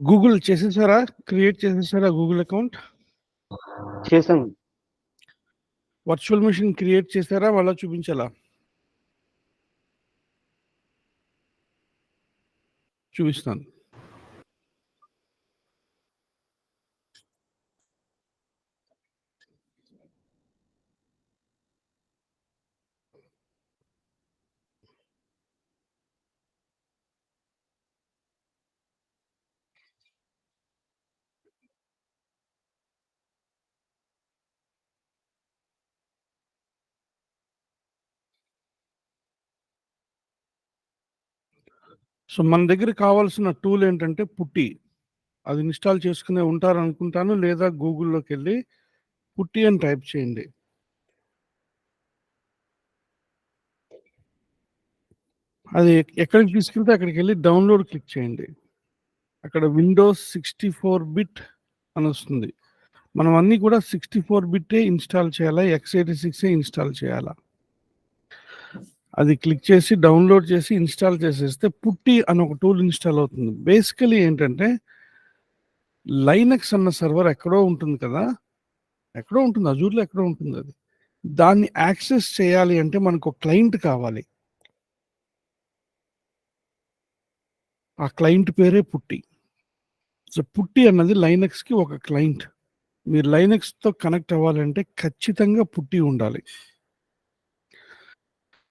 Google చేసేసారా? Create చేసేసారా Google account? చేసాం. వర్చువల్ మెషిన్ క్రియేట్ చేసారా? మళ్ళా చూపించాలా? చూపిస్తాను. సో, మన దగ్గర కావాల్సిన టూల్ ఏంటంటే పుట్టి. అది ఇన్‌స్టాల్ చేసుకునే ఉంటారనుకుంటాను. లేదా గూగుల్‌లోకెళ్ళి పుట్టి అని టైప్ చేయండి. అది ఎక్కడికి తీసుకెళ్తే అక్కడికెళ్ళి డౌన్‌లోడ్ క్లిక్ చేయండి. అక్కడ విండోస్ 64 బిట్ అనొస్తుంది. మనం అన్నీ కూడా 64 బిట్టే ఇన్‌స్టాల్ చేయాలా? x86 ఇన్‌స్టాల్ చేయాలా? అది క్లిక్ చేసి డౌన్‌లోడ్ చేసి ఇన్‌స్టాల్ చేసేస్తే పుట్టి అని ఒక టూల్ ఇన్‌స్టాల్ అవుతుంది. బేసికల్లీ ఏంటంటే లైనక్స్ అన్న సర్వర్ ఎక్కడో ఉంటుంది కదా! ఎక్కడో ఉంటుంది. అజూర్‌లో ఎక్కడో ఉంటుందది. దాన్ని యాక్సెస్ చేయాలి అంటే మనకొక క్లయింట్ కావాలి. ఆ క్లయింట్ పేరే పుట్టి. సో, పుట్టి అన్నది లైనక్స్‌కి ఒక క్లయింట్. మీరు లైనక్స్‌తో కనెక్ట్ అవ్వాలంటే ఖచ్చితంగా పుట్టి ఉండాలి.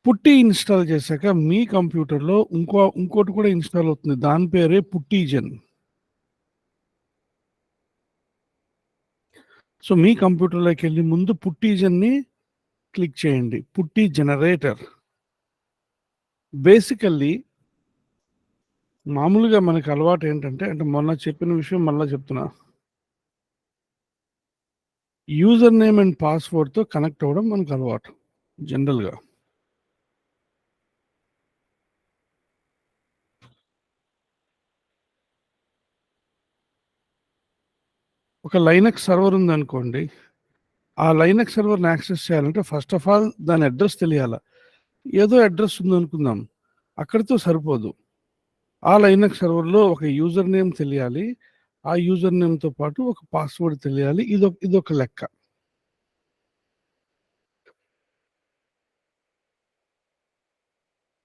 పుట్టి ఇన్‌స్టాల్ చేశాక మీ కంప్యూటర్‌లో ఇంకోటి కూడా ఇన్‌స్టాల్ అవుతుంది. దాని పేరే పుట్టిజెన్. సో, మీ కంప్యూటర్‌లోకెళ్ళి ముందు పుట్టిజెన్‌ని క్లిక్ చేయండి. పుట్టి జనరేటర్. బేసికల్లీ మామూలుగా మనకు అలవాటేంటంటే అంటే మొన్న చెప్పిన విషయం మళ్ళా చెప్తున్నా. యూజర్ నేమ్ అండ్ పాస్‌వర్డ్‌తో కనెక్ట్ అవ్వడం మనకు అలవాటు జనరల్‌గా. ఒక లైనక్స్ సర్వర్ ఉందనుకోండి. ఆ లైనక్స్ సర్వర్‌ని యాక్సెస్ చేయాలంటే ఫస్ట్ ఆఫ్ ఆల్ దాని అడ్రెస్ తెలియాల. ఏదో అడ్రెస్ ఉందనుకుందాం. అక్కడితో సరిపోదు. ఆ లైనక్స్ సర్వర్‌లో ఒక యూజర్ నేమ్ తెలియాలి. ఆ యూజర్ నేమ్‌తో పాటు ఒక పాస్‌వర్డ్ తెలియాలి. ఇదొక లెక్క.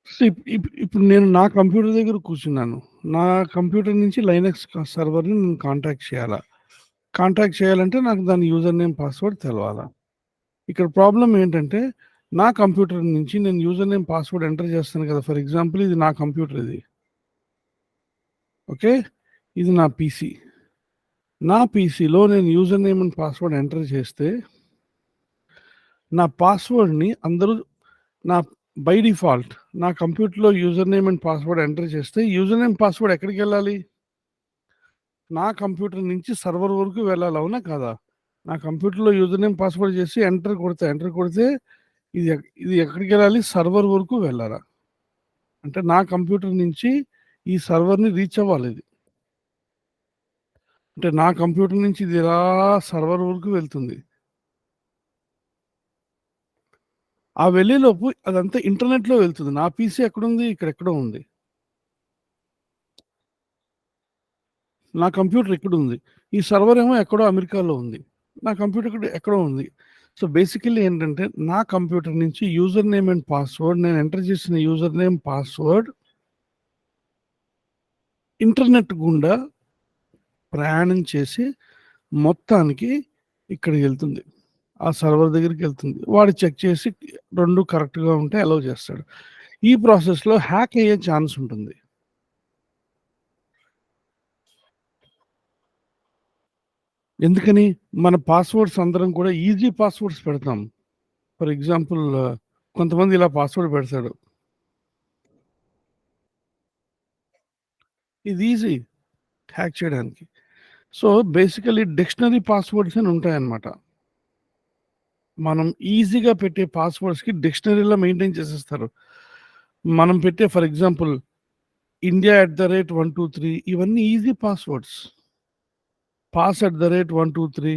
సో, ఇప్పుడు నేను నా కంప్యూటర్ దగ్గర కూర్చున్నాను. నా కంప్యూటర్ నుంచి లైనక్స్ సర్వర్‌ని నేను కాంటాక్ట్ చేయాలా? కాంటాక్ట్ చేయాలంటే నాకు దాని యూజర్ నేమ్, పాస్‌వర్డ్ తెలవాలా? ఇక్కడ ప్రాబ్లమ్ ఏంటంటే నా కంప్యూటర్ నుంచి నేను యూజర్ నేమ్, పాస్‌వర్డ్ ఎంటర్ చేస్తాను కదా! ఫర్ ఎగ్జాంపుల్ ఇది నా కంప్యూటర్ ఇది. ఓకే. ఇది నా పీసీ. నా పీసీలో నేను user name and password enter చేస్తే నా పాస్‌వర్డ్‌ని అందరూ నా బై డిఫాల్ట్ నా కంప్యూటర్‌లో user name and password enter చేస్తే యూజర్ నేమ్, పాస్‌వర్డ్ ఎక్కడికెళ్ళాలి? నా కంప్యూటర్ నుంచి సర్వర్ వరకు వెళ్ళాలి. అవునా కాదా? నా కంప్యూటర్‌లో యూజర్ నేమ్, పాస్‌వర్డ్ చేసి ఎంటర్ కొడితే ఇది ఎక్కడికెళ్ళాలి? సర్వర్ వరకు వెళ్ళాలా? అంటే నా కంప్యూటర్ నుంచి ఈ సర్వర్‌ని రీచ్ అవ్వాలిది. అంటే నా కంప్యూటర్ నుంచి ఇది ఇలా సర్వర్ వరకు వెళ్తుంది. ఆ వెళ్ళేలోపు అదంతా ఇంటర్నెట్‌లో వెళ్తుంది. నా పీసీ ఎక్కడుంది? ఇక్కడెక్కడో ఉంది. నా కంప్యూటర్ ఇక్కడుంది. ఈ సర్వర్ ఏమో ఎక్కడో అమెరికాలో ఉంది. నా కంప్యూటర్ ఇక్కడ ఎక్కడో ఉంది. సో, బేసికల్లీ ఏంటంటే నా కంప్యూటర్ నుంచి యూజర్ నేమ్ అండ్ పాస్‌వర్డ్ నేను ఎంటర్ చేసిన యూజర్ నేమ్, పాస్‌వర్డ్ ఇంటర్నెట్ గుండా ప్రయాణం చేసి మొత్తానికి ఇక్కడికెళ్తుంది. ఆ సర్వర్ దగ్గరికెళ్తుంది. వాడు చెక్ చేసి 2 కరెక్ట్‌గా ఉంటే అలౌ చేస్తాడు. ఈ ప్రాసెస్‌లో హ్యాక్ అయ్యే ఛాన్స్ ఉంటుంది. ఎందుకని? మన పాస్‌వర్డ్స్ అందరం కూడా ఈజీ పాస్‌వర్డ్స్ పెడతాం. ఫర్ ఎగ్జాంపుల్ కొంతమంది ఇలా పాస్‌వర్డ్ పెడతాడు. ఇది ఈజీ హ్యాక్ చేయడానికి. సో, బేసికల్లీ డిక్షనరీ పాస్‌వర్డ్స్ అని ఉంటాయన్నమాట. మనం ఈజీగా పెట్టే పాస్‌వర్డ్స్‌కి డిక్షనరీలో మెయింటైన్ చేసేస్తారు. మనం పెట్టే ఫర్ ఎగ్జాంపుల్ India@123 ఇవన్నీ ఈజీ పాస్‌వర్డ్స్. pass@123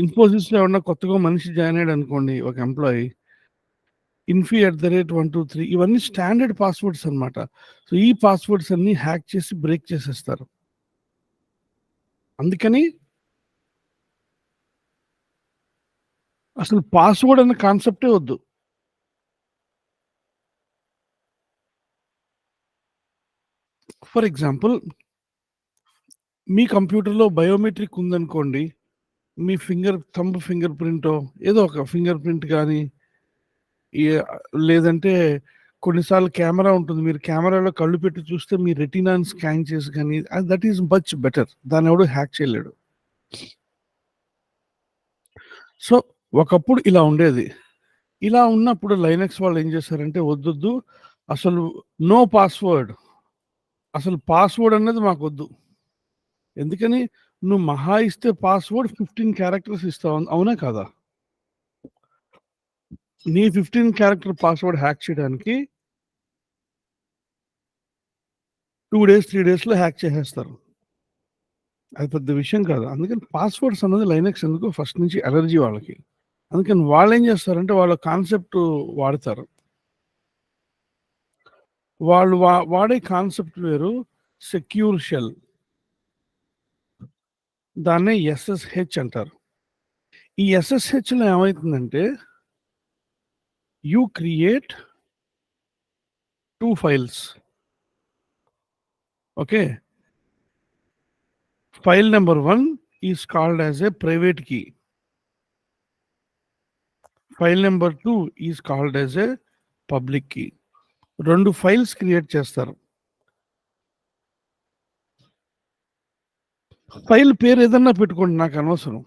ఇన్ఫోసిస్‌లో ఎవరన్నా కొత్తగా మనిషి జాయిన్ అయ్యాడనుకోండి ఒక ఎంప్లాయీ info@123 ఇవన్నీ స్టాండర్డ్ పాస్‌వర్డ్స్ అన్నమాట. సో, ఈ పాస్‌వర్డ్స్ అన్నీ హ్యాక్ చేసి బ్రేక్ చేసేస్తారు. అందుకని అసలు పాస్వర్డ్ అనే కాన్సెప్టే వద్దు. ఫర్ ఎగ్జాంపుల్ మీ కంప్యూటర్‌లో బయోమెట్రిక్ ఉందనుకోండి. మీ థంబ్ ఫింగర్ ప్రింటో ఏదో ఒక ఫింగర్ ప్రింట్ గానీ, ఏ లేదంటే కొన్నిసార్లు కెమెరా ఉంటుంది. మీరు కెమెరాలో కళ్ళు పెట్టి చూస్తే మీ రెటినాని స్కాన్ చేసి గానీ దట్ ఈస్ మచ్ బెటర్. దాన్నెవడు హ్యాక్ చేయలేడు. సో, ఒకప్పుడు ఇలా ఉండేది. ఇలా ఉన్నప్పుడు లైనక్స్ వాళ్ళు ఏం చేశారంటే వద్దొద్దు. అసలు నో పాస్వర్డ్. అసలు పాస్వర్డ్ అన్నది మాకొద్దు. ఎందుకని? నువ్వు మహా ఇస్తే పాస్వర్డ్ 15 క్యారెక్టర్స్ ఇస్తావు. అవునా కాదా? నీ 15 క్యారెక్టర్ పాస్వర్డ్ హ్యాక్ చేయడానికి 2 డేస్, 3 డేస్‌లో హ్యాక్ చేసేస్తారు. అది పెద్ద విషయం కాదు. అందుకని పాస్వర్డ్స్ అన్నది లైనక్స్ ఎందుకో ఫస్ట్ నుంచి అలర్జీ వాళ్ళకి. అందుకని వాళ్ళేం చేస్తారంటే వాళ్ళ కాన్సెప్ట్ వాడతారు. వాళ్ళు వాడే కాన్సెప్ట్ వేరు. Secure shell. దాన్నే ఎస్ఎస్‌హెచ్ అంటారు. ఈ ఎస్ఎస్‌హెచ్‌లో ఏమైతుందంటే you create 2 files. Okay. File number 1 is called as a private key. File number 2 is called as a public key. 2 files create చేస్తారు. ఫైల్ పేరు ఏదన్నా పెట్టుకోండి నాకనవసరం.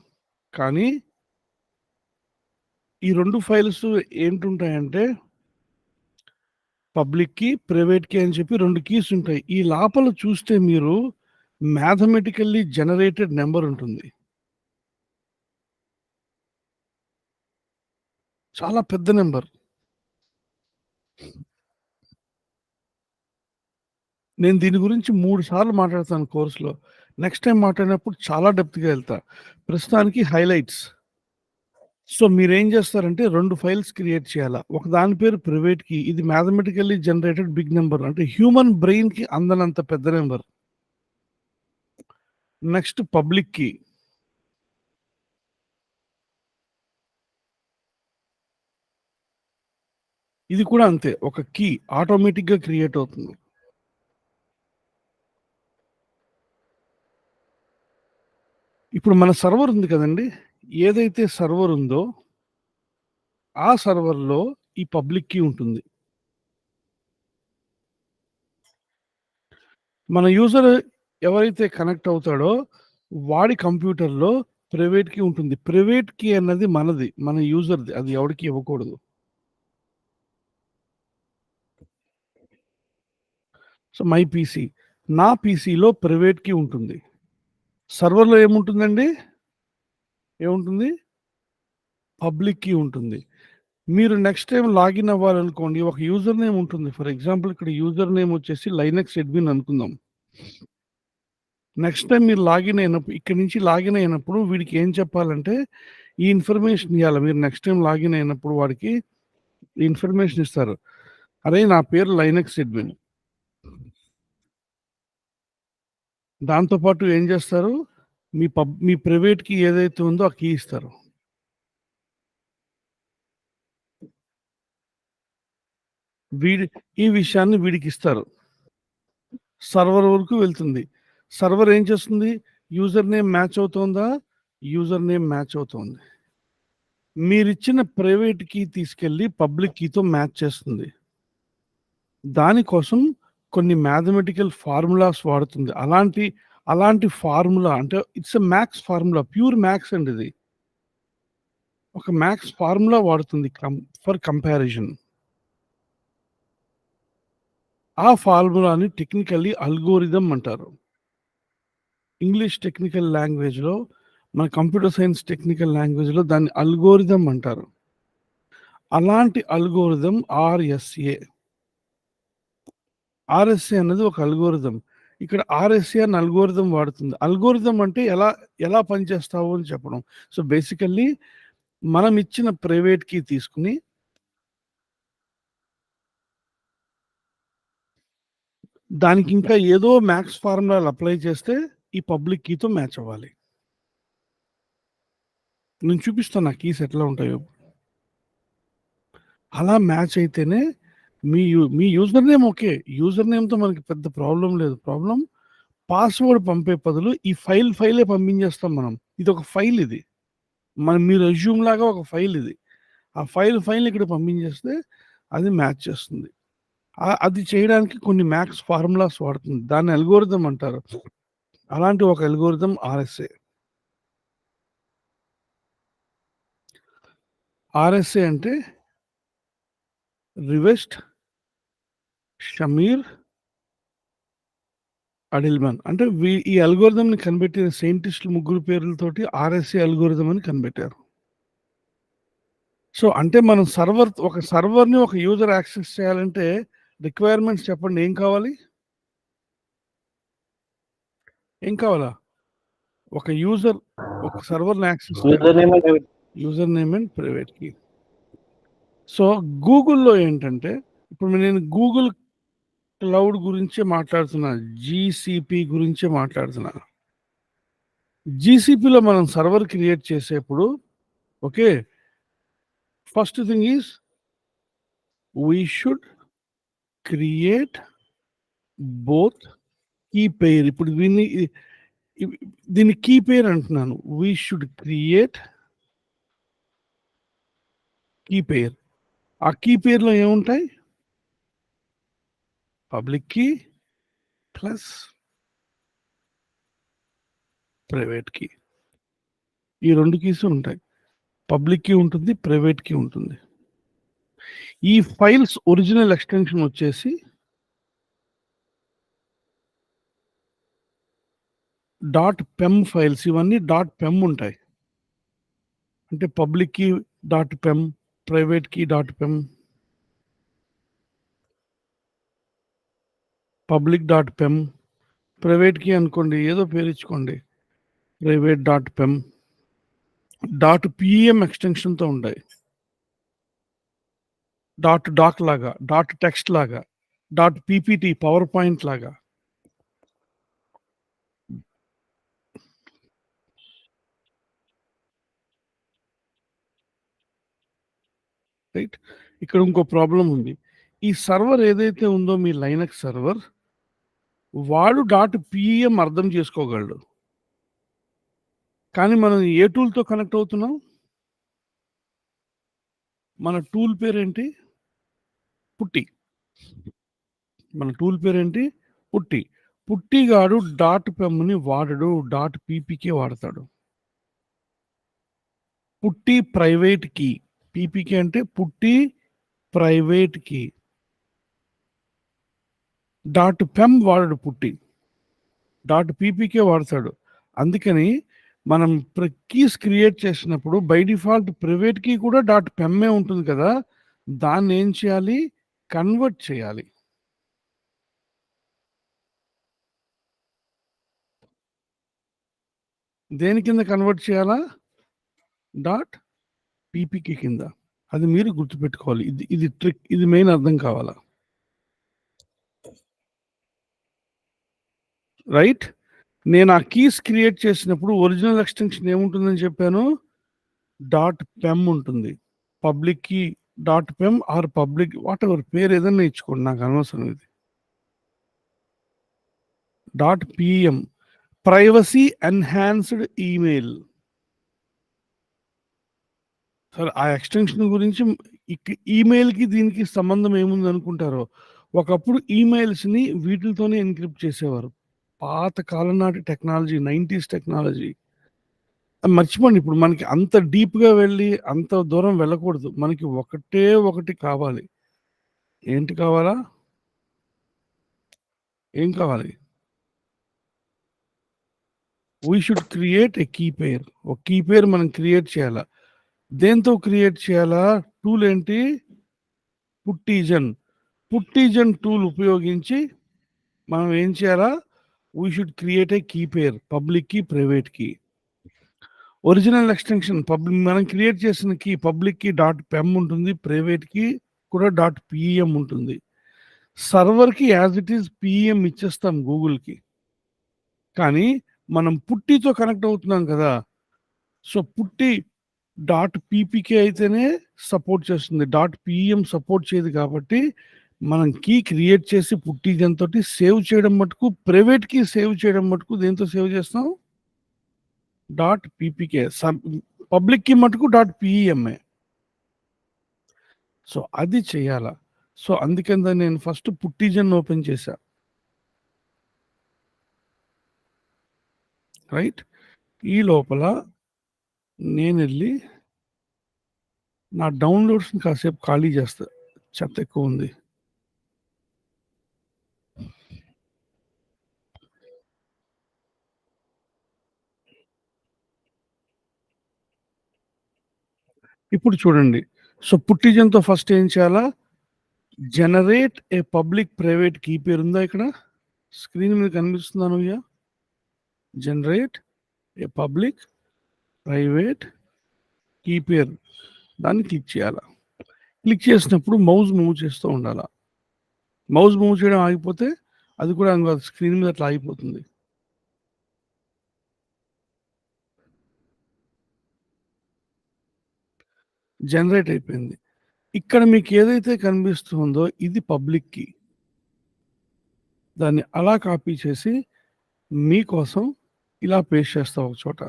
కానీ ఈ 2 ఫైల్స్ ఏంటుంటాయంటే పబ్లిక్ కీ, ప్రైవేట్ కీ అని చెప్పి 2 కీస్ ఉంటాయి. ఈ లోపల చూస్తే మీరు మ్యాథమెటికల్లీ జనరేటెడ్ నంబర్ ఉంటుంది. చాలా పెద్ద నంబర్. నేను దీని గురించి 3 సార్లు మాట్లాడతాను కోర్స్‌లో. నెక్స్ట్ టైమ్ మాట్లాడినప్పుడు చాలా డెప్త్‌గా ఎళ్తా. ప్రస్తుతానికి హైలైట్స్. సో, మీరేం చేస్తారంటే 2 ఫైల్స్ క్రియేట్ చేయాలా. ఒక దాని పేరు ప్రైవేట్ కీ. ఇది మ్యాథమెటికల్లీ జనరేటెడ్ బిగ్ నంబర్. అంటే హ్యూమన్ బ్రెయిన్‌కి అందనంత పెద్ద నంబర్. Next public key. ఇది కూడా అంతే. ఒక కీ ఆటోమేటిక్‌గా క్రియేట్ అవుతుంది. ఇప్పుడు మన సర్వర్ ఉంది కదండీ! ఏదైతే సర్వర్ ఉందో ఆ సర్వర్‌లో ఈ పబ్లిక్ కీ ఉంటుంది. మన యూజర్ ఎవరైతే కనెక్ట్ అవుతాడో వాడి కంప్యూటర్‌లో ప్రైవేట్ కీ ఉంటుంది. ప్రైవేట్ కీ అన్నది మనది. మన యూజర్‌ది. అది ఎవడికి ఇవ్వకూడదు. So, my PC. నా పీసీలో ప్రైవేట్ కీ ఉంటుంది. సర్వర్‌లో ఏముంటుందండి? ఏముంటుంది? పబ్లిక్ కీ ఉంటుంది. మీరు నెక్స్ట్ టైమ్ లాగిన్ అవ్వాలనుకోండి. ఒక యూజర్ నేమ్ ఉంటుంది. ఫర్ ఎగ్జాంపుల్ ఇక్కడ యూజర్ నేమ్ వచ్చేసి లైనక్స్ అడ్మిన్ అనుకుందాం. నెక్స్ట్ టైమ్ మీరు లాగిన్ అయినప్పుడు ఇక్కడి నుంచి లాగిన్ అయినప్పుడు వీడికి ఏం చెప్పాలంటే ఈ ఇన్ఫర్మేషన్ ఇయ్యాల. మీరు నెక్స్ట్ టైమ్ లాగిన్ అయినప్పుడు వాడికి ఈ ఇన్ఫర్మేషన్ ఇస్తారు. అరేయ్! నా పేరు లైనక్స్ అడ్మిన్. దాంతో పాటు ఏం చేస్తారు? మీ ప్రైవేట్ కీ ఏదైతే ఉందో ఆ కీ ఇస్తారు. వీడి ఈ విషయాన్ని వీడికిస్తారు. సర్వర్ వరకు వెళ్తుంది. సర్వర్ ఏం చేస్తుంది? యూజర్ నేమ్ మ్యాచ్ అవుతోందా? యూజర్ నేమ్ మ్యాచ్ అవుతోంది. మీరిచ్చిన ప్రైవేట్ కీ తీసుకెళ్ళి పబ్లిక్ కీతో మ్యాచ్ చేస్తుంది. దానికోసం కొన్ని మ్యాథమెటికల్ ఫార్ములాస్ వాడుతుంది. అలాంటి ఫార్ములా అంటే it's a maths formula. Pure maths అండి ఇది. ఒక మ్యాథ్స్ ఫార్ములా వాడుతుంది ఫర్ కంపారిజన్. ఆ ఫార్ములాని టెక్నికల్లీ అల్గోరిథం అంటారు. ఇంగ్లీష్ టెక్నికల్ లాంగ్వేజ్‌లో మన కంప్యూటర్ సైన్స్ టెక్నికల్ లాంగ్వేజ్‌లో దాన్ని అల్గోరిథం అంటారు. అలాంటి అల్గోరిథం ఆర్ఎస్ఏ. ఆర్ఎస్ఏ అన్నది ఒక అల్గోరిథం. ఇక్కడ ఆర్ఎస్ఏ అన్న అల్గోరిథం వాడుతుంది. అల్గోరిథం అంటే ఎలా పనిచేస్తావు అని చెప్పడం. సో, బేసికల్లీ మనం ఇచ్చిన ప్రైవేట్ కీ తీసుకొని దానికి ఇంకా ఏదో మ్యాథ్స్ ఫార్ములాలు అప్లై చేస్తే ఈ పబ్లిక్ కీతో మ్యాచ్ అవ్వాలి. నేను చూపిస్తాను నా కీస్ ఎట్లా ఉంటాయో. అలా మ్యాచ్ అయితేనే మీ యూజర్ నేమ్ ఓకే. యూజర్ నేమ్‌తో మనకి పెద్ద ప్రాబ్లమ్ లేదు. ప్రాబ్లమ్ పాస్వర్డ్ పంపే బదులు ఈ ఫైలే పంపించేస్తాం మనం. ఇదొక ఫైల్ ఇది. మీ రెజ్యూమ్ లాగా ఒక ఫైల్ ఇది. ఆ ఫైల్‌ని ఇక్కడ పంపించేస్తే అది మ్యాచ్ చేస్తుంది. అది చేయడానికి కొన్ని మ్యాథ్స్ ఫార్ములాస్ వాడుతుంది. దాన్ని అల్గోరిథం అంటారు. అలాంటి ఒక అల్గోరిథం ఆర్ఎస్ఏ. ఆర్ఎస్ఏ అంటే రివెస్ట్ షమీర్ అడిల్మన్. అంటే ఈ అల్గోరిథంని కనిపెట్టిన సైంటిస్టులు ముగ్గురు పేర్లతోటి ఆర్ఎస్ఏ అల్గోరిథం అని కనిపెట్టారు. సో అంటే మనం ఒక సర్వర్‌ని ఒక యూజర్ యాక్సెస్ చేయాలంటే రిక్వైర్మెంట్స్ చెప్పండి ఏం కావాలి? ఏం కావాలా? ఒక సర్వర్‌ని access user name and private key. So గూగుల్‌లో ఏంటంటే ఇప్పుడు నేను గూగుల్ క్లౌడ్ గురించే మాట్లాడుతున్నా. జీసీపీ గురించే మాట్లాడుతున్నా. జీసీపీలో మనం సర్వర్ క్రియేట్ చేసేప్పుడు okay. First thing is we should create both key pair. ఇప్పుడు దీన్ని కీ పెయిర్ అంటున్నాను. We should create key pair. ఆ కీ పెయిర్‌లో ఏముంటాయి? Public key plus private key. ఈ 2 కీస్ ఉంటాయి. పబ్లిక్ కీ ఉంటుంది, ప్రైవేట్ కీ ఉంటుంది. ఈ ఫైల్స్ ఒరిజినల్ ఎక్స్టెన్షన్ వచ్చేసి .pem ఫైల్స్. ఇవన్నీ .pem ఉంటాయి. అంటే public key .pem, private key .pem, public .pem, private key అనుకోండి ఏదో పేరు ఇచ్చుకోండి. ప్రైవేట్ .pem, .pem ఎక్స్టెన్షన్‌తో ఉంటాయి. డాక్ లాగా, టెక్స్ట్ లాగా, .ppt పవర్ పాయింట్ లాగా. రైట్. ఇక్కడ ఇంకో ప్రాబ్లమ్ ఉంది. ఈ సర్వర్ ఏదైతే ఉందో మీ లైనక్స్ సర్వర్ వాడు .pem అర్థం చేసుకోగలడు. కానీ మనం ఏ టూల్‌తో కనెక్ట్ అవుతున్నాం? మన టూల్ పేరేంటి? పుట్టి. మన టూల్ పేరేంటి? పుట్టి. పుట్టిగాడు .pemని వాడడు. .ppకే వాడతాడు. పుట్టి ప్రైవేట్ కీ. పీపీకే అంటే పుట్టి ప్రైవేట్ కీ. .pem వాడడు పుట్టి. .ppకే వాడతాడు. అందుకని మనం కీస్ క్రియేట్ చేసినప్పుడు బై డిఫాల్ట్ ప్రైవేట్ కీ కూడా .pemఏ ఉంటుంది కదా! దాన్ని ఏం చేయాలి? కన్వర్ట్ చేయాలి. దేని కింద కన్వర్ట్ చేయాలా? .ppk కింద. అది మీరు గుర్తుపెట్టుకోవాలి. ఇది ట్రిక్. ఇది మెయిన్ అర్థం కావాలా. రైట్. నేను ఆ కీస్ క్రియేట్ చేసినప్పుడు ఒరిజినల్ ఎక్స్టెన్షన్ ఏముంటుందని చెప్పాను? .pem ఉంటుంది. Public key .pem or public whatever పేరు ఏదైనా ఇచ్చుకోండి. నాకు అనవసరం ఇది. .pem privacy enhanced email. సరే ఆ ఎక్స్టెన్షన్ గురించి ఈమెయిల్‌కి దీనికి సంబంధం ఏముంది అనుకుంటారో. ఒకప్పుడు ఈమెయిల్స్‌ని వీటిలతోనే ఎన్క్రిప్ట్ చేసేవారు. పాత కాలం నాటి టెక్నాలజీ 90s టెక్నాలజీ. మర్చిపోండి. ఇప్పుడు మనకి అంత డీప్‌గా వెళ్ళి అంత దూరం వెళ్ళకూడదు. మనకి ఒకటే ఒకటి కావాలి. ఏంటి కావాలా? ఏం కావాలి? We should create a key pair. ఒక కీ పెయిర్ మనం క్రియేట్ చేయాలా. దేంతో క్రియేట్ చేయాలా? టూల్ ఏంటి? పుట్టిజన్. పుట్టిజన్ టూల్ ఉపయోగించి మనం ఏం చేయాలా? We should create a key pair. Public key, private key. Original extension మనం క్రియేట్ చేసిన కీ పబ్లిక్ కీ .pem ఉంటుంది. ప్రైవేట్ కీ కూడా .pem ఉంటుంది. సర్వర్‌కి యాజ్ ఇట్ ఈజ్ pem ఇచ్చేస్తాం గూగుల్‌కి. కానీ మనం పుట్టితో కనెక్ట్ అవుతున్నాం కదా! సో, పుట్టి డాట్ పీపీకే అయితేనే సపోర్ట్ చేస్తుంది. డాట్ పీఎం సపోర్ట్ చేయదు కాబట్టి, మనం కీ క్రియేట్ చేసి పుట్టి దాంతోటి సేవ్ చేయడం మటుకు ప్రైవేట్ కీ సేవ్ చేయడం మటుకు దేనితో సేవ్ చేస్తాం? Dot PPK. పబ్లిక్ కీ మటుకు డాట్ పీఈఎంఏ. సో, అది చేయాలా. సో, అందుకని నేను ఫస్ట్ పుట్టిజన్ ఓపెన్ చేశా. రైట్? ఈ లోపల నేనెళ్ళి నా డౌన్‌లోడ్స్‌ని కాసేపు ఖాళీ చేస్తా. చెత్త ఎక్కువుంది. ఇప్పుడు చూడండి. సో, పుట్టిజన్‌తో ఫస్ట్ ఏం చేయాలా? Generate a public private key పేరుందా ఇక్కడ? స్క్రీన్ మీద కనిపిస్తుందా అనుయ్య? Generate a public private key పేరు. దాన్ని క్లిక్ చేయాలా. క్లిక్ చేసినప్పుడు మౌస్ మూవ్ చేస్తూ ఉండాలా. మౌస్ మూవ్ చేయడం ఆగిపోతే అది కూడా స్క్రీన్ మీద అట్లా ఆగిపోతుంది. జనరేట్ అయిపోయింది. ఇక్కడ మీకు ఏదైతే కనిపిస్తుందో ఇది పబ్లిక్ కీ. దాన్ని అలా కాపీ చేసి మీకోసం ఇలా పేస్ట్ చేస్తా ఒక చోట.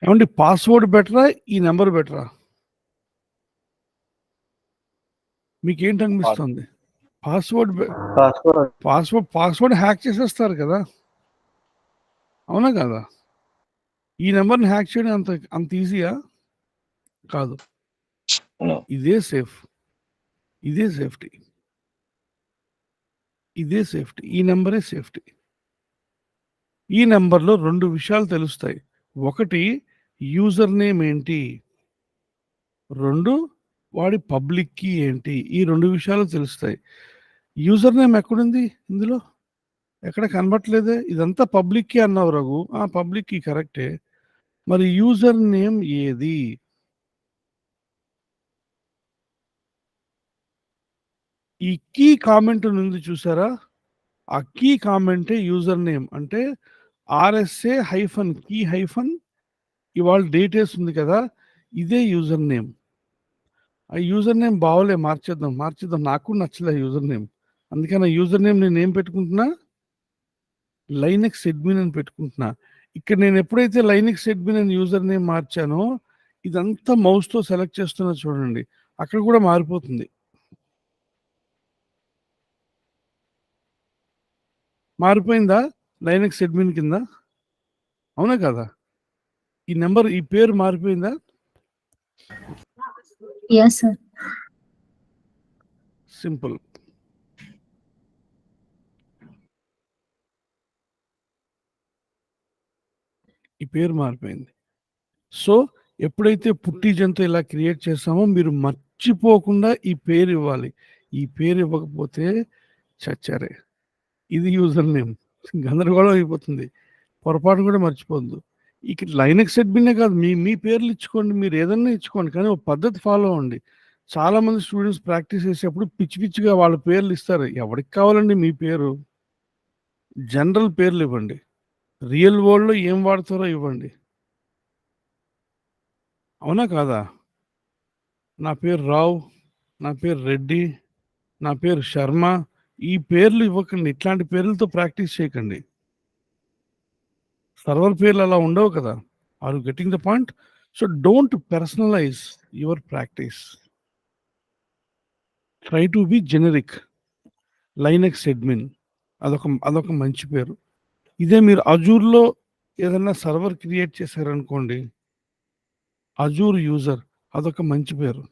ఏమండి పాస్వర్డ్ బెటరా? ఈ నంబర్ బెటరా? మీకేంటి అనిపిస్తుంది? పాస్వర్డ్ పాస్వర్డ్ హ్యాక్ చేసేస్తారు కదా! అవునా కాదా? ఈ నంబర్‌ని హ్యాక్ చేయడం అంత ఈజీయా? కాదు. ఇదే సేఫ్. ఇదే సేఫ్టీ. ఇదే సేఫ్టీ. ఈ నంబరే సేఫ్టీ. ఈ నంబర్‌లో 2 విషయాలు తెలుస్తాయి. ఒకటి యూజర్ నేమ్ ఏంటి? 2 వాడి పబ్లిక్ కీ ఏంటి? ఈ 2 విషయాలు తెలుస్తాయి. యూజర్ నేమ్ ఎక్కడుంది ఇందులో? ఎక్కడ కనబడట్లేదే. ఇదంతా పబ్లిక్ కీ అన్నావు రఘు. ఆ! పబ్లిక్ కీ కరెక్టే. మరి యూజర్ నేమ్ ఏది? ఈ కీ కామెంట్ ఉంది చూసారా? ఆ కీ కామెంటే యూజర్ నేమ్. అంటే ఆర్ఎస్ఏ హైఫన్ కీ హైఫన్ ఇవాళ డేటేస్ ఉంది కదా! ఇదే యూజర్ నేమ్. ఆ యూజర్ నేమ్ బాగోలే మార్చేద్దాం. నాకు నచ్చలే యూజర్ నేమ్. అందుకని ఆ యూజర్ నేమ్ నేనేం పెట్టుకుంటున్నా? లైనెక్స్ అడ్మిన్ అని పెట్టుకుంటున్నా. ఇక్కడ నేను ఎప్పుడైతే లైనెక్స్ అడ్మిన్ అని యూజర్ నేమ్ మార్చానో ఇదంతా మౌస్‌తో సెలెక్ట్ చేస్తున్నా చూడండి. అక్కడ కూడా మారిపోతుంది. మారిపోయిందా? లైనెక్స్ అడ్మిన్ కింద. అవునా కాదా? ఈ పేరు మారిపోయిందా? Yes, sir. సింపుల్. ఈ పేరు మారిపోయింది. సో, ఎప్పుడైతే పుట్టిజన్‌తో ఇలా క్రియేట్ చేసామో మీరు మర్చిపోకుండా ఈ పేరు ఇవ్వాలి. ఈ పేరు ఇవ్వకపోతే చచ్చారే. ఇది యూజర్ నేమ్. గందరగోళం అయిపోతుంది. పొరపాటున కూడా మర్చిపోవద్దు. ఇక లైనక్స్ అడ్మినే కాదు మీ పేర్లు ఇచ్చుకోండి. మీరు ఏదన్నా ఇచ్చుకోండి. కానీ ఒక పద్ధతి ఫాలో అవ్వండి. చాలామంది స్టూడెంట్స్ ప్రాక్టీస్ చేసేప్పుడు పిచ్చిగా వాళ్ళ పేర్లు ఇస్తారు. ఎవడికి కావాలండి మీ పేరు? జనరల్ పేర్లు ఇవ్వండి. రియల్ వరల్డ్‌లో ఏం వాడతారో ఇవ్వండి. అవునా కాదా? నా పేరు రావ్, నా పేరు రెడ్డి, నా పేరు శర్మ. ఈ పేర్లు ఇవ్వకండి. ఇట్లాంటి పేర్లతో ప్రాక్టీస్ చేయకండి. సర్వర్ పేర్లు అలా ఉండవు కదా! Are you getting the point? So, don't personalize your practice. Try to be generic. Linux admin అదొక మంచి పేరు. ఇదే మీరు అజూర్‌లో ఏదన్నా సర్వర్ క్రియేట్ చేశారనుకోండి. అజూర్ యూజర్ అదొక మంచి పేరు.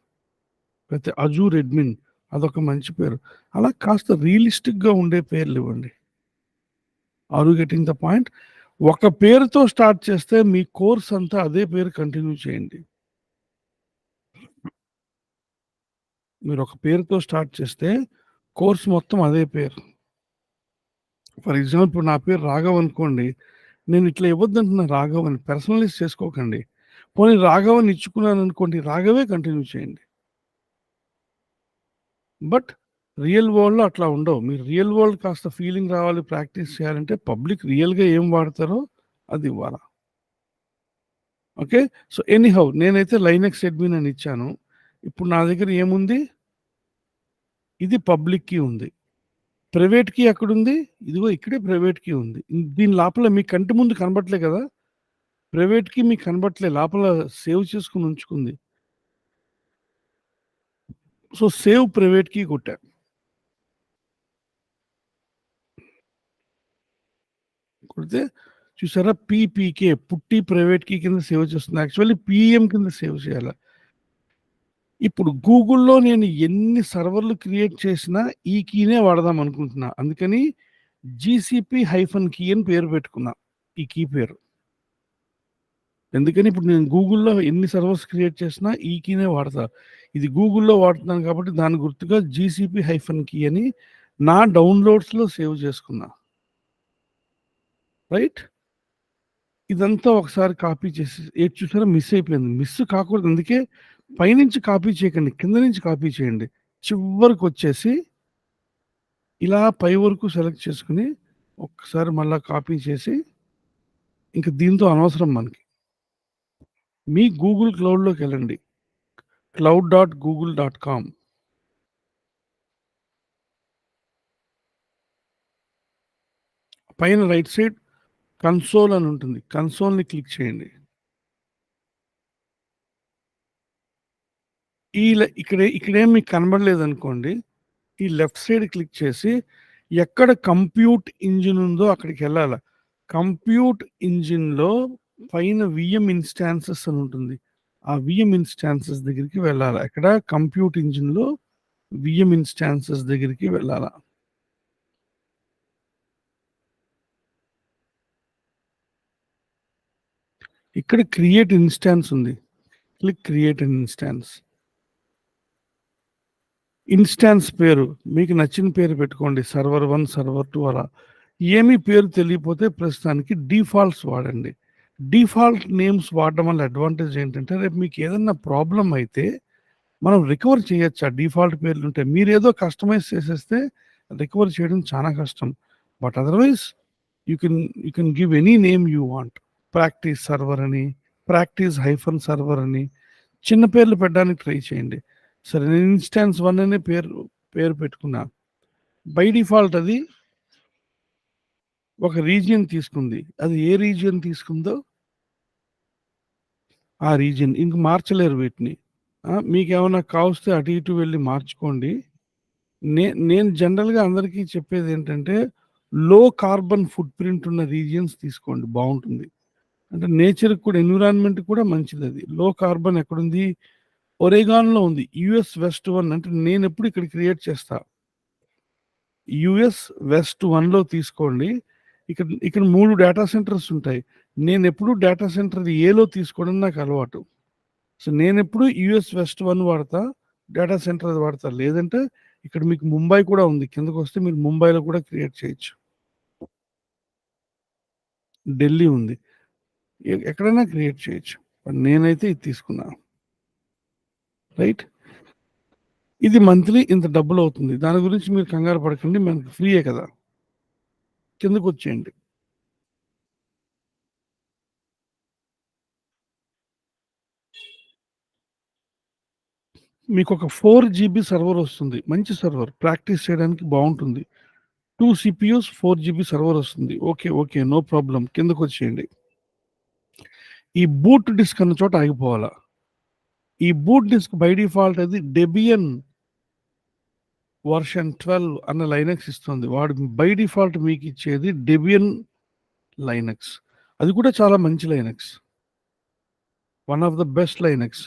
లేతే అజూర్ అడ్మిన్ అదొక మంచి పేరు. అలా కాస్త రియలిస్టిక్‌గా ఉండే పేర్లివ్వండి. Are you getting the point? ఒక పేరుతో స్టార్ట్ చేస్తే మీ కోర్స్ అంతా అదే పేరు కంటిన్యూ చేయండి. మీరు ఒక పేరుతో స్టార్ట్ చేస్తే కోర్స్ మొత్తం అదే పేరు. ఫర్ ఎగ్జాంపుల్ నా పేరు రాఘవ్ అనుకోండి. నేను ఇట్లా ఇవ్వద్దంటున్నా రాఘవ్ అని. పర్సనలైజ్ చేసుకోకండి. పోనీ రాఘవ్ అని ఇచ్చుకున్నాననుకోండి. రాఘవే కంటిన్యూ చేయండి. బట్ రియల్ వరల్డ్‌లో అట్లా ఉండవు. మీరు రియల్ వరల్డ్ కాస్త ఫీలింగ్ రావాలి, ప్రాక్టీస్ చేయాలంటే పబ్లిక్ రియల్‌గా ఏం వాడతారో అది ఇవ్వాల. ఓకే. సో, ఎనీహౌ నేనైతే లైనక్స్ అడ్మిన్ అని ఇచ్చాను. ఇప్పుడు నా దగ్గర ఏముంది? ఇది పబ్లిక్ కీ ఉంది. ప్రైవేట్ కీ ఎక్కడుంది? ఇదిగో ఇక్కడే ప్రైవేట్ కీ ఉంది. దీని లోపల మీ కంటి ముందు కనబడట్లే కదా! ప్రైవేట్ కీ మీకు కనబడట్లే. లోపల సేవ్ చేసుకొని ఉంచుకుంది. సో, సేవ్ ప్రైవేట్ కీ కొట్టా. కొడితే చూసారా పీపీకే పుట్టి ప్రైవేట్ కీ కింద సేవ్ చేస్తుంది. యాక్చువల్లీ పీఎం కింద సేవ్ చేయాల. ఇప్పుడు గూగుల్‌లో నేను ఎన్ని సర్వర్‌లు క్రియేట్ చేసినా ఈ కీనే వాడదాం అనుకుంటున్నా. అందుకని జీసీపీ హైఫన్ కీ అని పేరు పెట్టుకున్నా. ఈ కీ పేరు. ఎందుకని ఇప్పుడు నేను గూగుల్‌లో ఎన్ని సర్వర్స్ క్రియేట్ చేసినా ఈ కీనే వాడతా. ఇది గూగుల్‌లో వాడుతున్నాను కాబట్టి దాని గుర్తుగా జీసీపీ హైఫన్ కీ అని నా డౌన్‌లోడ్స్‌లో సేవ్ చేసుకున్నా. రైట్? ఇదంతా ఒకసారి కాపీ చేసి ఏది చూసారా మిస్ అయిపోయింది. మిస్ కాకూడదు. అందుకే పైనుంచి కాపీ చేయకండి. కింద నుంచి కాపీ చేయండి. చివరికొచ్చేసి ఇలా పై వరకు సెలెక్ట్ చేసుకొని ఒక్కసారి మళ్ళా కాపీ చేసి ఇంక దీంతో అనవసరం మనకి. మీ గూగుల్ క్లౌడ్‌లోకెళ్ళండి. cloud.google.com పైన రైట్ సైడ్ కన్సోల్ అని ఉంటుంది. కన్సోల్‌ని క్లిక్ చేయండి. ఇక్కడేం మీకు కనబడలేదనుకోండి. ఈ లెఫ్ట్ సైడ్ క్లిక్ చేసి ఎక్కడ కంప్యూట్ ఇంజిన్ ఉందో అక్కడికెళ్ళాల. కంప్యూట్ ఇంజిన్‌లో పైన వీఎం ఇన్‌స్టాన్సెస్ అని ఉంటుంది. ఆ వీఎం ఇన్‌స్టాన్సెస్ దగ్గరికి వెళ్ళాల. ఎక్కడ కంప్యూట్ ఇంజిన్‌లో వీఎం ఇన్‌స్టాన్సెస్ దగ్గరికి వెళ్ళాల. ఇక్కడ క్రియేట్ ఇన్‌స్టాన్స్ ఉంది. Click create an instance. Instance పేరు మీకు నచ్చిన పేరు పెట్టుకోండి. సర్వర్ 1, సర్వర్ 2 అలా. ఏమీ పేరు తెలియకపోతే ప్రస్తుతానికి డిఫాల్ట్స్ వాడండి. డిఫాల్ట్ నేమ్స్ వాడడం వల్ల అడ్వాంటేజ్ ఏంటంటే రేపు మీకు ఏదన్నా ప్రాబ్లమ్ అయితే మనం రికవర్ చేయొచ్చు ఆ డిఫాల్ట్ పేర్లుంటే. మీరేదో కస్టమైజ్ చేసేస్తే రికవర్ చేయడం చాలా కష్టం. But otherwise you can give any name you want. Practice server అని, ప్రాక్టీస్ హైఫన్ సర్వర్ అని చిన్న పేర్లు పెట్టడానికి ట్రై చేయండి. సరే నేను ఇన్‌స్టాన్స్ 1 అనే పేరు పెట్టుకున్నా. బై డిఫాల్ట్ అది ఒక రీజియన్ తీసుకుంది. అది ఏ రీజియన్ తీసుకుందో ఆ రీజియన్. ఇంక మార్చలేరు వీటిని. మీకేమన్నా కావస్తే అటు ఇటు వెళ్లి మార్చుకోండి. నేను జనరల్‌గా అందరికీ చెప్పేదేంటంటే లో కార్బన్ ఫుట్ ప్రింట్ ఉన్న రీజియన్స్ తీసుకోండి బావుంటుంది. అంటే నేచర్‌కి కూడా ఎన్విరాన్మెంట్‌కి కూడా మంచిదది. లో కార్బన్ ఎక్కడుంది? ఒరెగాన్‌లో ఉంది. యూఎస్ వెస్ట్ 1 అంటే నేనెప్పుడు ఇక్కడ క్రియేట్ చేస్తా. యూఎస్ వెస్ట్ 1లో తీసుకోండి. ఇక్కడ 3 డేటా సెంటర్స్ ఉంటాయి. నేనెప్పుడు డేటా సెంటర్ ఏలో తీసుకోవడం నాకు అలవాటు. సో, నేనెప్పుడు యూఎస్ వెస్ట్ 1 వాడతా. డేటా సెంటర్ అది వాడతా. లేదంటే ఇక్కడ మీకు ముంబై కూడా ఉంది. కిందకొస్తే మీరు ముంబైలో కూడా క్రియేట్ చేయొచ్చు. ఢిల్లీ ఉంది. ఎక్కడైనా క్రియేట్ చేయొచ్చు. బట్ నేనైతే ఇది తీసుకున్నా. రైట్? ఇది మంత్లీ ఇంత డబ్బులవుతుంది. దాని గురించి మీరు కంగారు పడకండి. మనకి ఫ్రీయే కదా! కిందకొచ్చేయండి. మీకొక 4 జీబీ సర్వర్ వస్తుంది. మంచి సర్వర్. ప్రాక్టీస్ చేయడానికి బావుంటుంది. 2 సీపీయూస్ 4 జీబీ సర్వర్ వస్తుంది. ఓకే. ఓకే. No problem. కిందకొచ్చేయండి. ఈ బూట్ డిస్క్ అన్న చోట ఆగిపోవాలా. ఈ బూట్ డిస్క్ బై డిఫాల్ట్ అది డెబియన్ వర్షన్ 12 అన్న లైనక్స్ ఇస్తుంది. వాడు బై డిఫాల్ట్ మీకిచ్చేది డెబియన్ లైనక్స్. అది కూడా చాలా మంచి Linux. One of the best Linux.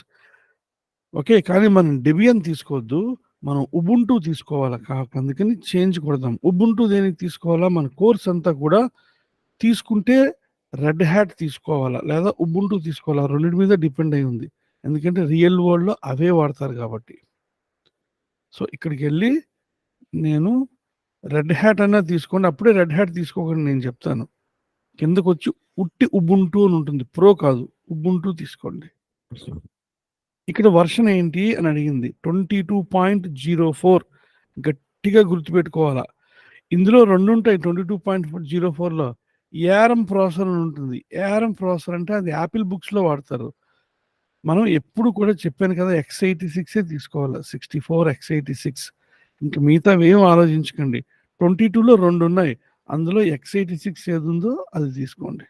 Okay. కానీ మనం డెబియన్ తీసుకోవద్దు. మనం ఉబుంటూ తీసుకోవాలా. అందుకని చేంజ్ కొడదాం. ఉబుంటూ దేనికి తీసుకోవాలా? మన కోర్స్ అంతా కూడా తీసుకుంటే రెడ్ హ్యాట్ తీసుకోవాలా? లేదా ఉబుంటూ తీసుకోవాలా? రెండిటి మీద డిపెండ్ అయ్యి ఉంది. ఎందుకంటే రియల్ వరల్డ్‌లో అవే వాడతారు కాబట్టి. సో, ఇక్కడికెళ్ళి నేను రెడ్ హ్యాట్ అన్నా తీసుకోండి. అప్పుడే రెడ్ హ్యాట్ తీసుకోకండి నేను చెప్తాను. కిందకొచ్చి ఉట్టి ఉబుంటూ అని ఉంటుంది. ప్రో కాదు. ఉబుంటూ తీసుకోండి. ఇక్కడ వర్షన్ ఏంటి అని అడిగింది. 22.04 గట్టిగా గుర్తుపెట్టుకోవాలా. ఇందులో 2 ఉంటాయి 22.04లో. ఏఆర్ఎం ప్రాసెసర్ అని ఉంటుంది. ఏఆర్ఎం ప్రాసెసర్ అంటే అది యాపిల్ బుక్స్‌లో వాడతారు. మనం ఎప్పుడు కూడా చెప్పాను కదా! X86 తీసుకోవాలి. 64 X86 ఇంక మిగతావేం ఆలోచించకండి. 22లో 2 ఉన్నాయి. అందులో X86 ఏదుందో అది తీసుకోండి.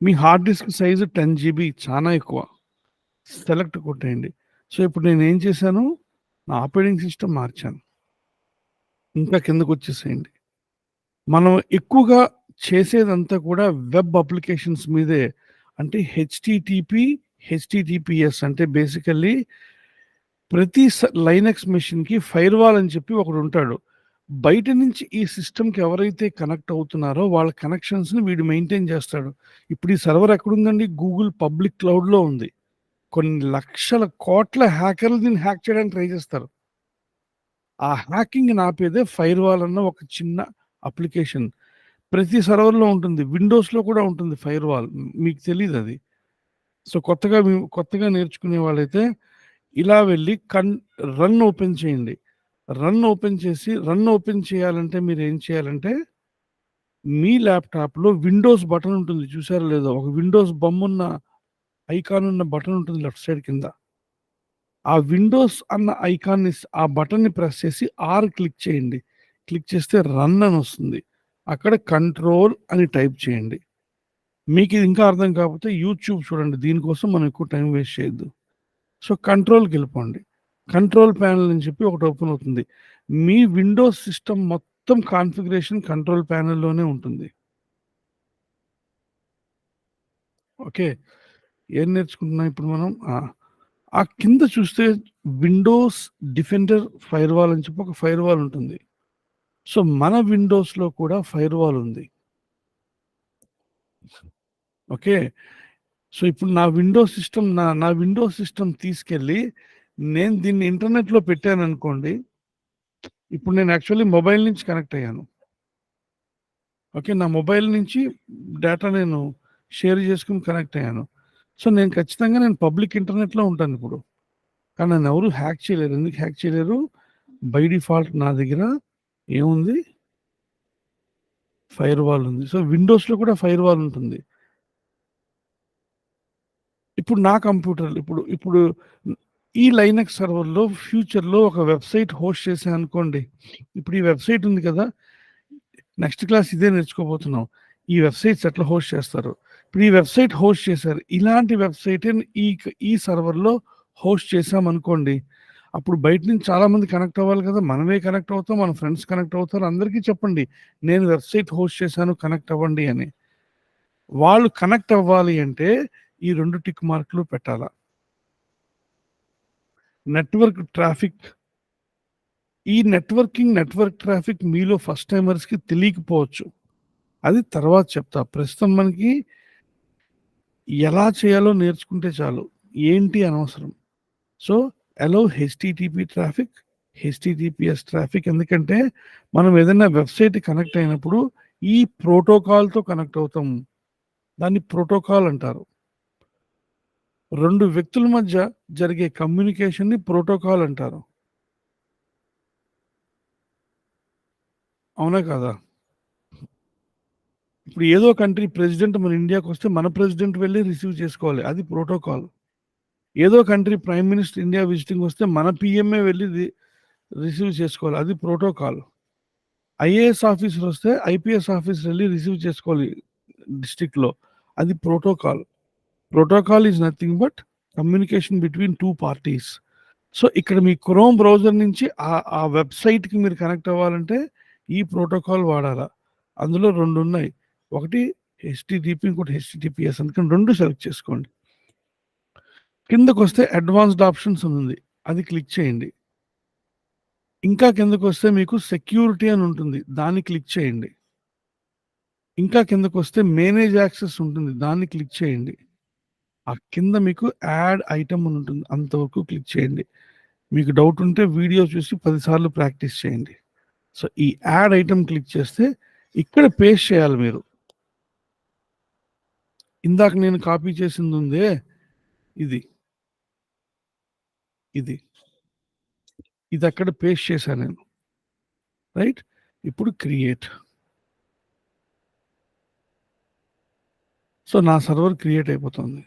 మీ హార్డ్ డిస్క్ సైజు 10 జీబీ చానా ఎక్కువ. సెలెక్ట్ కొట్టేయండి. సో, ఇప్పుడు నేనేం చేశాను, నా ఆపరేటింగ్ సిస్టమ్ మార్చాను. ఇంకా కిందకొచ్చేసేయండి. మనం ఎక్కువగా చేసేదంతా కూడా వెబ్ అప్లికేషన్స్ మీదే. అంటే హెచ్‌టిటిపిఎస్ అంటే బేసికల్లీ ప్రతి లైనక్స్ మెషిన్‌కి ఫైర్‌వాల్ అని చెప్పి ఒకడుంటాడు. బయట నుంచి ఈ సిస్టమ్‌కి ఎవరైతే కనెక్ట్ అవుతున్నారో వాళ్ళ కనెక్షన్స్‌ని వీడు మెయింటైన్ చేస్తాడు. ఇప్పుడు ఈ సర్వర్ ఎక్కడుందండి? గూగుల్ పబ్లిక్ క్లౌడ్‌లో ఉంది. కొన్ని లక్షల కోట్ల హ్యాకర్లు దీన్ని హ్యాక్ చేయడానికి ట్రై చేస్తారు. ఆ హ్యాకింగ్‌ని ఆపేదే ఫైర్‌వాల్ అన్న ఒక చిన్న అప్లికేషన్. ప్రతి సర్వర్‌లో ఉంటుంది. విండోస్‌లో కూడా ఉంటుంది ఫైర్‌వాల్. మీకు తెలీదది. సో, కొత్తగా నేర్చుకునే వాళ్ళైతే ఇలా వెళ్ళి రన్ ఓపెన్ చేయండి. రన్ ఓపెన్ చేయాలంటే మీరేం చేయాలంటే, మీ ల్యాప్‌టాప్‌లో విండోస్ బటన్ ఉంటుంది చూసారో లేదో? ఒక విండోస్ బొమ్మున్న ఐకాన్ ఉన్న బటన్ ఉంటుంది లెఫ్ట్ సైడ్ కింద. ఆ విండోస్ అన్న ఆ బటన్‌ని ప్రెస్ చేసి క్లిక్ చేయండి. క్లిక్ చేస్తే రన్ అని వస్తుంది. అక్కడ కంట్రోల్ అని టైప్ చేయండి. మీకిది ఇంకా అర్థం కాకపోతే యూట్యూబ్ చూడండి. దీనికోసం మనం ఎక్కువ టైం వేస్ట్ చేయొద్దు. సో, కంట్రోల్‌కెళ్ళిపోండి. కంట్రోల్ ప్యానెల్ అని చెప్పి ఒకటి ఓపెన్ అవుతుంది. మీ విండోస్ సిస్టమ్ మొత్తం కాన్ఫిగరేషన్ కంట్రోల్ ప్యానెల్‌లోనే ఉంటుంది. ఓకే. ఏం నేర్చుకుంటున్నాం ఇప్పుడు మనం? ఆ కింద చూస్తే విండోస్ డిఫెండర్ ఫైర్‌వాల్ అని చెప్పి ఒక ఫైర్‌వాల్ ఉంటుంది. సో, మన విండోస్‌లో కూడా ఫైర్‌వాల్ ఉంది. ఓకే. సో, ఇప్పుడు నా విండోస్ సిస్టమ్ తీసుకెళ్ళి నేను దీన్ని ఇంటర్నెట్‌లో పెట్టాననుకోండి. ఇప్పుడు నేను యాక్చువల్లీ మొబైల్ నుంచి కనెక్ట్ అయ్యాను. ఓకే. నా మొబైల్ నుంచి డేటా నేను షేర్ చేసుకొని కనెక్ట్ అయ్యాను. సో, నేను ఖచ్చితంగా పబ్లిక్ ఇంటర్నెట్‌లో ఉంటానిప్పుడు. కానీ నన్నెవరు హ్యాక్ చేయలేరు. ఎందుకు హ్యాక్ చేయలేరు? బై డిఫాల్ట్ నా దగ్గర ఏముంది? ఫైర్‌వాల్ ఉంది. సో, విండోస్‌లో కూడా ఫైర్‌వాల్ ఉంటుంది. ఇప్పుడు నా కంప్యూటర్‌లో ఇప్పుడు ఈ లైనక్స్ సర్వర్‌లో ఫ్యూచర్‌లో ఒక వెబ్‌సైట్ హోస్ట్ చేశా అనుకోండి. ఇప్పుడు ఈ వెబ్‌సైట్ ఉంది కదా! నెక్స్ట్ క్లాస్ ఇదే నేర్చుకోబోతున్నాం. ఈ వెబ్‌సైట్స్ ఎట్లా హోస్ట్ చేస్తారు. ఇప్పుడు ఈ వెబ్‌సైట్ హోస్ట్ చేశారు. ఇలాంటి వెబ్‌సైటే ఈ సర్వర్‌లో హోస్ట్ చేశామనుకోండి. అప్పుడు బయట నుంచి చాలామంది కనెక్ట్ అవ్వాలి కదా! మనమే కనెక్ట్ అవుతాం. మన ఫ్రెండ్స్ కనెక్ట్ అవుతారు. అందరికీ చెప్పండి. నేను వెబ్‌సైట్ హోస్ట్ చేశాను కనెక్ట్ అవ్వండి అని. వాళ్ళు కనెక్ట్ అవ్వాలి అంటే ఈ 2 టిక్ మార్క్‌లు పెట్టాలా. నెట్వర్క్ ట్రాఫిక్ నెట్వర్క్ ట్రాఫిక్ మీలో ఫస్ట్ టైమర్స్‌కి తెలియకపోవచ్చు. అది తర్వాత చెప్తా. ప్రస్తుతం మనకి ఎలా చేయాలో నేర్చుకుంటే చాలు. ఏంటి అనవసరం. So, allow HTTP traffic, HTTPS traffic ఎందుకంటే మనం ఏదైనా వెబ్‌సైట్‌కి కనెక్ట్ అయినప్పుడు ఈ ప్రోటోకాల్‌తో కనెక్ట్ అవుతాం. దాన్ని ప్రోటోకాల్ అంటారు. 2 వ్యక్తుల మధ్య జరిగే కమ్యూనికేషన్‌ని ప్రోటోకాల్ అంటారు. అవునా కాదా? ఇప్పుడు ఏదో కంట్రీ ప్రెసిడెంట్ మన ఇండియాకొస్తే మన ప్రెసిడెంట్ వెళ్లి రిసీవ్ చేసుకోవాలి. అది ప్రోటోకాల్. ఏదో country prime minister India visiting వస్తే మన పీఎంఏ వెళ్లి రిసీవ్ చేసుకోవాలి. అది ప్రోటోకాల్. ఐఏఎస్ ఆఫీసర్ వస్తే ఐపీఎస్ ఆఫీసర్ వెళ్లి రిసీవ్ చేసుకోవాలి డిస్ట్రిక్ట్‌లో. అది protocol. Protocol is nothing but communication between 2 parties. So, ఇక్కడ మీ క్రోమ్ బ్రౌజర్ నుంచి ఆ వెబ్‌సైట్‌కి మీరు కనెక్ట్ అవ్వాలంటే ఈ ప్రోటోకాల్ వాడాలా. అందులో 2 ఉన్నాయి. ఒకటి హెచ్‌టిటిపి ఇంకోటి హెచ్‌టిటిపిఎస్ అందుకని 2 సెలెక్ట్ చేసుకోండి. కిందకొస్తే అడ్వాన్స్డ్ ఆప్షన్స్ అని ఉంది. అది క్లిక్ చేయండి. ఇంకా కిందకొస్తే మీకు సెక్యూరిటీ అని ఉంటుంది. దాన్ని క్లిక్ చేయండి. ఇంకా కిందకొస్తే మేనేజ్ యాక్సెస్ ఉంటుంది. దాన్ని క్లిక్ చేయండి. ఆ కింద మీకు యాడ్ ఐటెమ్ అని ఉంటుంది. అంతవరకు క్లిక్ చేయండి. మీకు డౌట్ ఉంటే వీడియో చూసి 10 సార్లు ప్రాక్టీస్ చేయండి. సో, ఈ యాడ్ ఐటెమ్ క్లిక్ చేస్తే ఇక్కడ పేస్ట్ చేయాలి మీరు. ఇందాక నేను కాపీ చేసిందుందే ఇది. ఇది. ఇది అక్కడ పేస్ట్ చేశాను నేను, రైట్? ఇప్పుడు క్రియేట్. సో నా సర్వర్ క్రియేట్ అయిపోతుంది.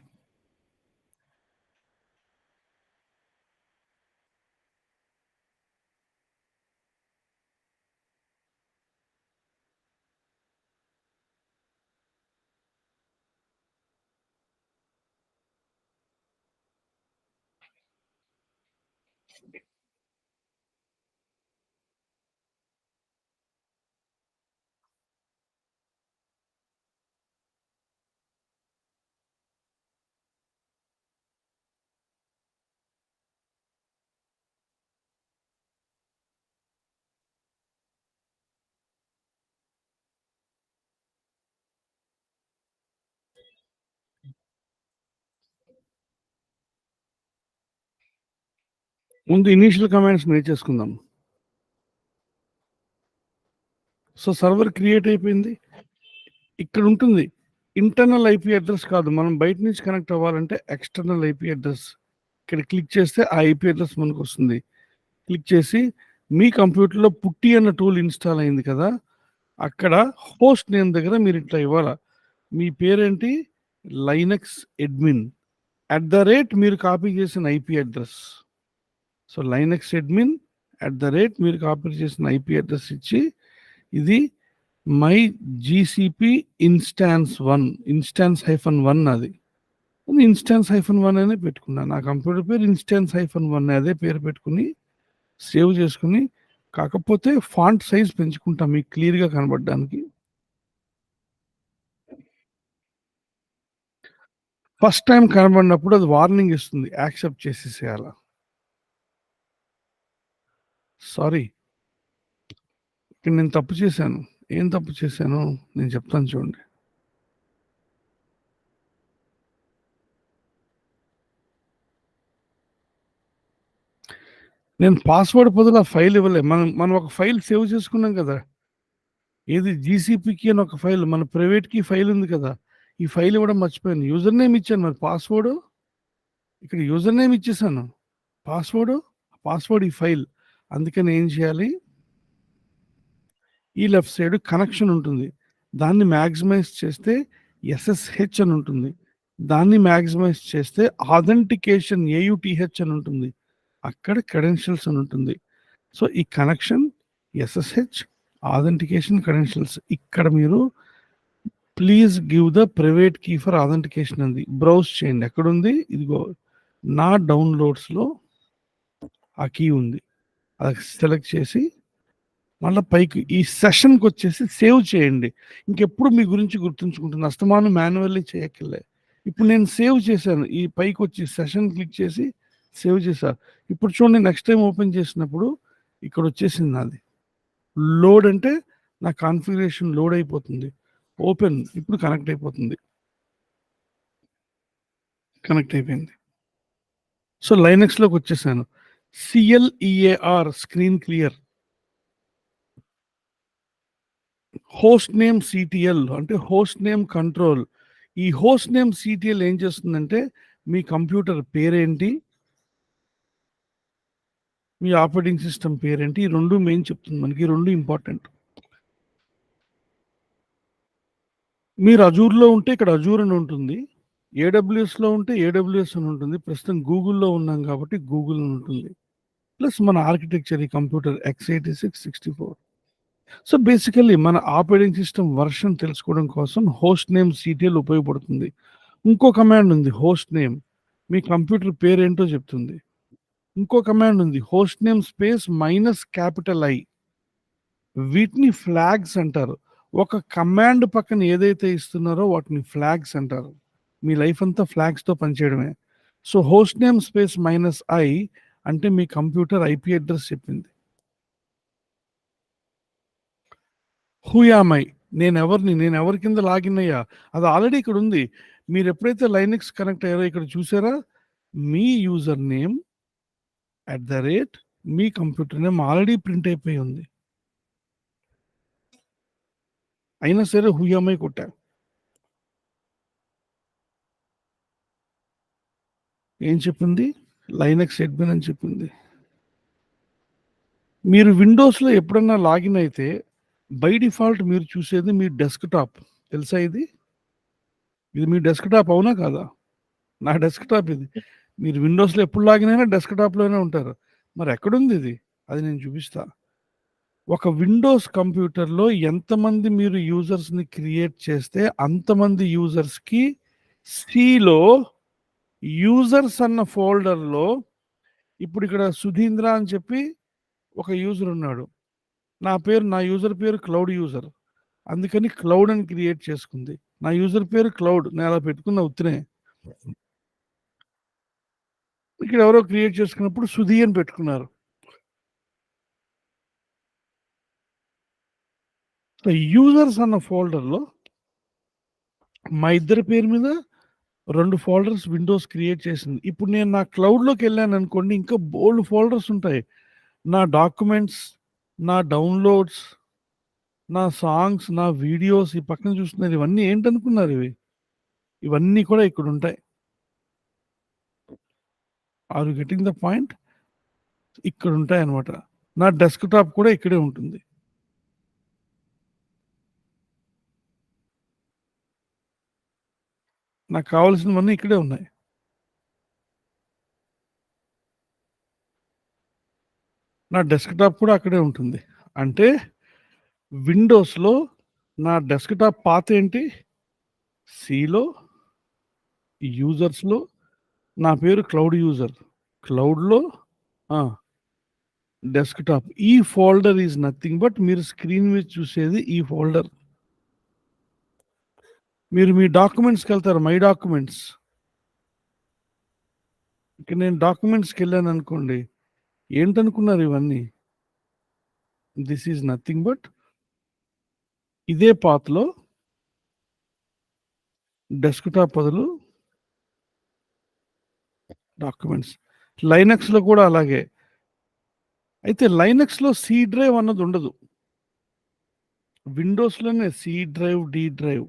ముందు ఇనీషియల్ కమాండ్స్ నేర్చేసుకుందాం. సో సర్వర్ క్రియేట్ అయిపోయింది. ఇక్కడ ఉంటుంది ఇంటర్నల్ ఐపీ అడ్రస్ కాదు, మనం బయట నుంచి కనెక్ట్ అవ్వాలంటే ఎక్స్టర్నల్ ఐపీ అడ్రస్. ఇక్కడ క్లిక్ చేస్తే ఆ ఐపీ అడ్రస్ మనకు వస్తుంది. క్లిక్ చేసి మీ కంప్యూటర్లో పుట్టి అన్న టూల్ ఇన్స్టాల్ అయింది కదా, అక్కడ హోస్ట్ నేమ్ దగ్గర మీరు ఇట్లా ఇవ్వాలా. మీ పేరేంటి? లైనక్స్ అడ్మిన్ @ మీరు కాపీ చేసిన IP address. So Linux admin @ మీరు కాపీ చేసిన ఐపీ అడ్రస్ ఇచ్చి, ఇది మై జీసీపీ ఇన్స్టాన్స్-1 అది. ఇన్స్టాన్స్-1 అనే పెట్టుకున్నాను. నా కంప్యూటర్ పేరు ఇన్స్టాన్స్-1 అదే పేరు పెట్టుకుని సేవ్ చేసుకుని, కాకపోతే ఫాంట్ సైజ్ పెంచుకుంటాం మీకు క్లియర్గా కనబడడానికి. ఫస్ట్ టైం కనబడినప్పుడు అది వార్నింగ్ ఇస్తుంది, యాక్సెప్ట్ చేసేసేయాల. సారీ, ఇక్కడ నేను తప్పు చేశాను. ఏం తప్పు చేశాను నేను చెప్తాను చూడండి. నేను పాస్వర్డ్ బదులు ఆ ఫైల్ ఇవ్వలే. మనం ఒక ఫైల్ సేవ్ చేసుకున్నాం కదా, ఏది జీసీపీకి అని ఒక ఫైల్, మన ప్రైవేట్కి ఫైల్ ఉంది కదా, ఈ ఫైల్ ఇవ్వడం మర్చిపోయాను. యూజర్ నేమ్ ఇచ్చాను, మరి పాస్వర్డ్ ఇక్కడ యూజర్ నేమ్ ఇచ్చేసాను, పాస్వర్డ్ ఈ ఫైల్. అందుకని ఏం చేయాలి, ఈ లెఫ్ట్ సైడ్ కనెక్షన్ ఉంటుంది, దాన్ని మ్యాక్సిమైజ్ చేస్తే ఎస్ఎస్హెచ్ అని ఉంటుంది, దాన్ని మ్యాక్సిమైజ్ చేస్తే ఆథెంటికేషన్ AUTH అని ఉంటుంది, అక్కడ క్రెడెన్షియల్స్ అని ఉంటుంది. సో ఈ కనెక్షన్ ఎస్ఎస్హెచ్ ఆథెంటికేషన్ క్రెడెన్షియల్స్, ఇక్కడ మీరు please give the private key for authentication అంది. బ్రౌజ్ చేయండి, ఎక్కడుంది? ఇదిగో నా డౌన్లోడ్స్లో ఆ కీ ఉంది, అది సెలెక్ట్ చేసి మళ్ళీ పైకి ఈ సెషన్కి వచ్చేసి సేవ్ చేయండి. ఇంకెప్పుడు మీ గురించి గుర్తుంచుకుంటుంది, అస్తమానం మాన్యువల్లీ చేయక్కర్లే. ఇప్పుడు నేను సేవ్ చేశాను, ఈ పైకి వచ్చి సెషన్ క్లిక్ చేసి సేవ్ చేశాను. ఇప్పుడు చూడండి, నెక్స్ట్ టైం ఓపెన్ చేసినప్పుడు ఇక్కడ వచ్చేసింది నాది. లోడ్ అంటే నా కాన్ఫిగరేషన్ లోడ్ అయిపోతుంది. ఓపెన్, ఇప్పుడు కనెక్ట్ అయిపోతుంది. కనెక్ట్ అయిపోయింది. సో లైనక్స్లోకి వచ్చేసాను. CLEAR screen clear. Host name CTL అంటే హోస్ట్ నేమ్ కంట్రోల్. ఈ హోస్ట్ నేమ్ CTL ఏం చేస్తుందంటే మీ కంప్యూటర్ పేరేంటి, మీ ఆపరేటింగ్ సిస్టమ్ పేరేంటి, ఈ రెండు మెయిన్ చెప్తుంది మనకి. ఈ రెండు ఇంపార్టెంట్. మీరు అజూర్లో ఉంటే ఇక్కడ అజూర్ అని ఉంటుంది, AWSలో ఉంటే AWS అని ఉంటుంది. ప్రస్తుతం గూగుల్లో ఉన్నాం కాబట్టి గూగుల్ అని ఉంటుంది. ప్లస్ మన ఆర్కిటెక్చర్ ఈ కంప్యూటర్ x86 64. సో బేసికల్లీ మన ఆపరేటింగ్ సిస్టమ్ వర్షన్ తెలుసుకోవడం కోసం హోస్ట్ నేమ్ CTL ఉపయోగపడుతుంది. ఇంకో కమాండ్ ఉంది హోస్ట్ నేమ్, మీ కంప్యూటర్ పేరేంటో చెప్తుంది. ఇంకో కమాండ్ ఉంది హోస్ట్ నేమ్ స్పేస్ -I. వీటిని ఫ్లాగ్స్ అంటారు. ఒక కమాండ్ పక్కన ఏదైతే ఇస్తున్నారో వాటిని ఫ్లాగ్స్ అంటారు. మీ లైఫ్ అంతా ఫ్లాగ్స్తో పనిచేయడమే. So host name space -I అంటే మీ కంప్యూటర్ ఐపీ అడ్రస్ చెప్పింది. హూయామై, నేను ఎవరి కింద లాగిన్ అయ్యా, అది ఆల్రెడీ ఇక్కడ ఉంది. మీరు ఎప్పుడైతే లైనక్స్ కనెక్ట్ అయ్యారో ఇక్కడ చూసారా, మీ యూజర్ నేమ్ @ మీ కంప్యూటర్ నేమ్ ఆల్రెడీ ప్రింట్ అయిపోయి ఉంది. అయినా సరే హూయామై కొట్టా. ఏం చెప్పింది? లైనక్స్ అడ్మిన్ అని చెప్పింది. మీరు విండోస్‌లో ఎప్పుడన్నా లాగిన్ అయితే బై డిఫాల్ట్ మీరు చూసేది మీ డెస్క్‌టాప్. తెలుసా ఇది? ఇది మీ డెస్క్‌టాప్ అవునా కాదా? నా డెస్క్‌టాప్ ఇది. మీరు విండోస్‌లో ఎప్పుడు లాగిన్ అయినా డెస్క్‌టాప్‌లోనే ఉంటారు. మరి ఎక్కడుంది ఇది? అది నేను చూపిస్తా. ఒక విండోస్ కంప్యూటర్‌లో ఎంతమంది మీరు యూజర్స్‌ని క్రియేట్ చేస్తే అంతమంది యూజర్స్‌కి సిలో యూజర్స్ అన్న ఫోల్డర్‌లో ఇప్పుడు ఇక్కడ సుధీంద్ర అని చెప్పి ఒక యూజర్ ఉన్నాడు. నా యూజర్ పేరు క్లౌడ్ యూజర్. అందుకని క్లౌడ్ అని క్రియేట్ చేసుకుంది. నా యూజర్ పేరు క్లౌడ్. నేను అలా పెట్టుకున్న ఉత్తినే. ఇక్కడ ఎవరో క్రియేట్ చేసుకున్నప్పుడు సుధీ అని పెట్టుకున్నారు. యూజర్స్ అన్న ఫోల్డర్‌లో మా ఇద్దరి పేరు మీద 2 ఫోల్డర్స్ విండోస్ క్రియేట్ చేసింది. ఇప్పుడు నేను నా క్లౌడ్‌లోకి వెళ్ళాననుకోండి ఇంకా బోలెడు ఫోల్డర్స్ ఉంటాయి. నా డాక్యుమెంట్స్, నా డౌన్‌లోడ్స్, నా సాంగ్స్, నా వీడియోస్ ఈ పక్కన చూస్తున్నారు ఇవన్నీ ఏంటనుకున్నారు ఇవి? ఇవన్నీ కూడా ఇక్కడుంటాయి. Are you getting the point? ఇక్కడుంటాయన్నమాట. నా డెస్క్‌టాప్ కూడా ఇక్కడే ఉంటుంది. నాకు కావాల్సినవన్నీ ఇక్కడే ఉన్నాయి. నా డెస్క్‌టాప్ కూడా అక్కడే ఉంటుంది. అంటే విండోస్‌లో నా డెస్క్‌టాప్ పాత్ ఏంటి? సిలో యూజర్స్‌లో నా పేరు క్లౌడ్ యూజర్. క్లౌడ్‌లో ఆ! డెస్క్‌టాప్. ఈ ఫోల్డర్ ఈజ్ నథింగ్ బట్ మీరు స్క్రీన్ మీద చూసేది ఈ ఫోల్డర్. మీరు మీ డాక్యుమెంట్స్‌కెళ్తారు. My documents. ఇక నేను డాక్యుమెంట్స్‌కెళ్ళాననుకోండి. ఏంటనుకున్నారు ఇవన్నీ? దిస్ ఈజ్ నథింగ్ బట్ ఇదే పాత్‌లో డెస్క్‌టాప్ బదులు డాక్యుమెంట్స్. లైనక్స్‌లో కూడా అలాగే. అయితే లైనక్స్‌లో సి డ్రైవ్ అన్నది ఉండదు. విండోస్‌లోనే సి డ్రైవ్, డి డ్రైవ్.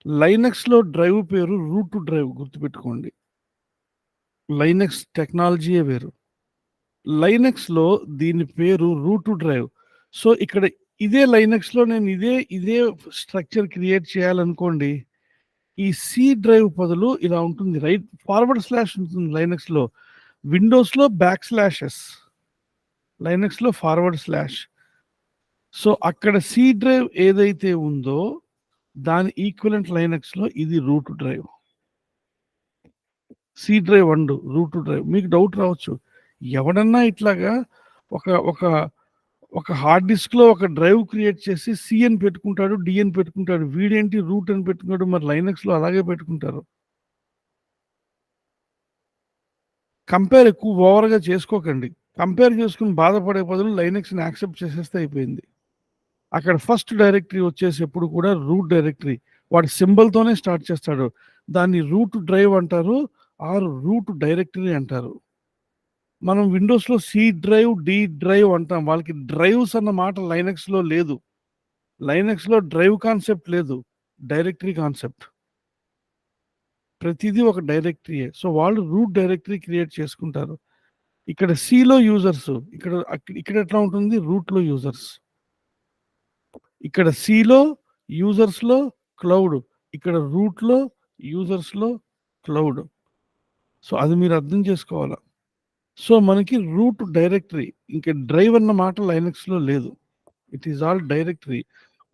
లైనక్స్‌లో డ్రైవ్ పేరు రూట్ డ్రైవ్ గుర్తుపెట్టుకోండి. లైనక్స్ టెక్నాలజీయే వేరు. లైనక్స్‌లో దీని పేరు రూట్ డ్రైవ్. సో, ఇక్కడ ఇదే లైనక్స్‌లో నేను ఇదే స్ట్రక్చర్ క్రియేట్ చేయాలనుకోండి. ఈ సి డ్రైవ్ బదులు ఇలా ఉంటుంది. ఫార్వర్డ్ స్లాష్ ఉంటుంది లైనక్స్‌లో. విండోస్‌లో బ్యాక్ స్లాషెస్. లైనక్స్‌లో ఫార్వర్డ్ స్లాష్. సో, అక్కడ సి డ్రైవ్ ఏదైతే ఉందో దాని ఈక్వివలెంట్ లైనక్స్‌లో ఇది root drive. C drive and root drive. మీకు డౌట్ రావచ్చు. ఎవడన్నా ఇట్లాగా ఒక ఒక ఒక హార్డ్ డిస్క్‌లో ఒక డ్రైవ్ క్రియేట్ చేసి సి అని పెట్టుకుంటాడు, డి అని పెట్టుకుంటాడు. వీడేంటి రూట్ అని పెట్టుకున్నాడు. మరి లైనక్స్‌లో అలాగే పెట్టుకుంటారు. కంపేర్ ఎక్కువ ఓవర్‌గా చేసుకోకండి. కంపేర్ చేసుకొని బాధపడే బదులు లైనక్స్‌ని యాక్సెప్ట్ చేసేస్తే అయిపోయింది. అక్కడ ఫస్ట్ డైరెక్టరీ వచ్చేసి ఎప్పుడు కూడా రూట్ డైరెక్టరీ. వాడు సింబల్‌తోనే స్టార్ట్ చేస్తాడు. దాన్ని రూట్ డ్రైవ్ అంటారు. ఆర్ రూట్ డైరెక్టరీ అంటారు. మనం విండోస్‌లో సి డ్రైవ్, డి డ్రైవ్ అంటాం. వాళ్ళకి డ్రైవ్స్ అన్న మాట లైనక్స్‌లో లేదు. లైనక్స్‌లో డ్రైవ్ కాన్సెప్ట్ లేదు. Directory concept. ప్రతిదీ ఒక డైరెక్టరీయే. సో, వాళ్ళు రూట్ డైరెక్టరీ క్రియేట్ చేసుకుంటారు. ఇక్కడ సిలో యూజర్స్. ఇక్కడ ఎట్లా ఉంటుంది? రూట్‌లో యూజర్స్. ఇక్కడ సిలో యూజర్స్‌లో క్లౌడ్. ఇక్కడ రూట్‌లో యూజర్స్‌లో క్లౌడ్. సో, అది మీరు అర్థం చేసుకోవాల. సో, మనకి రూట్ డైరెక్టరీ. ఇంక డ్రైవ్ అన్న మాట లైనక్స్‌లో లేదు. It is all directory.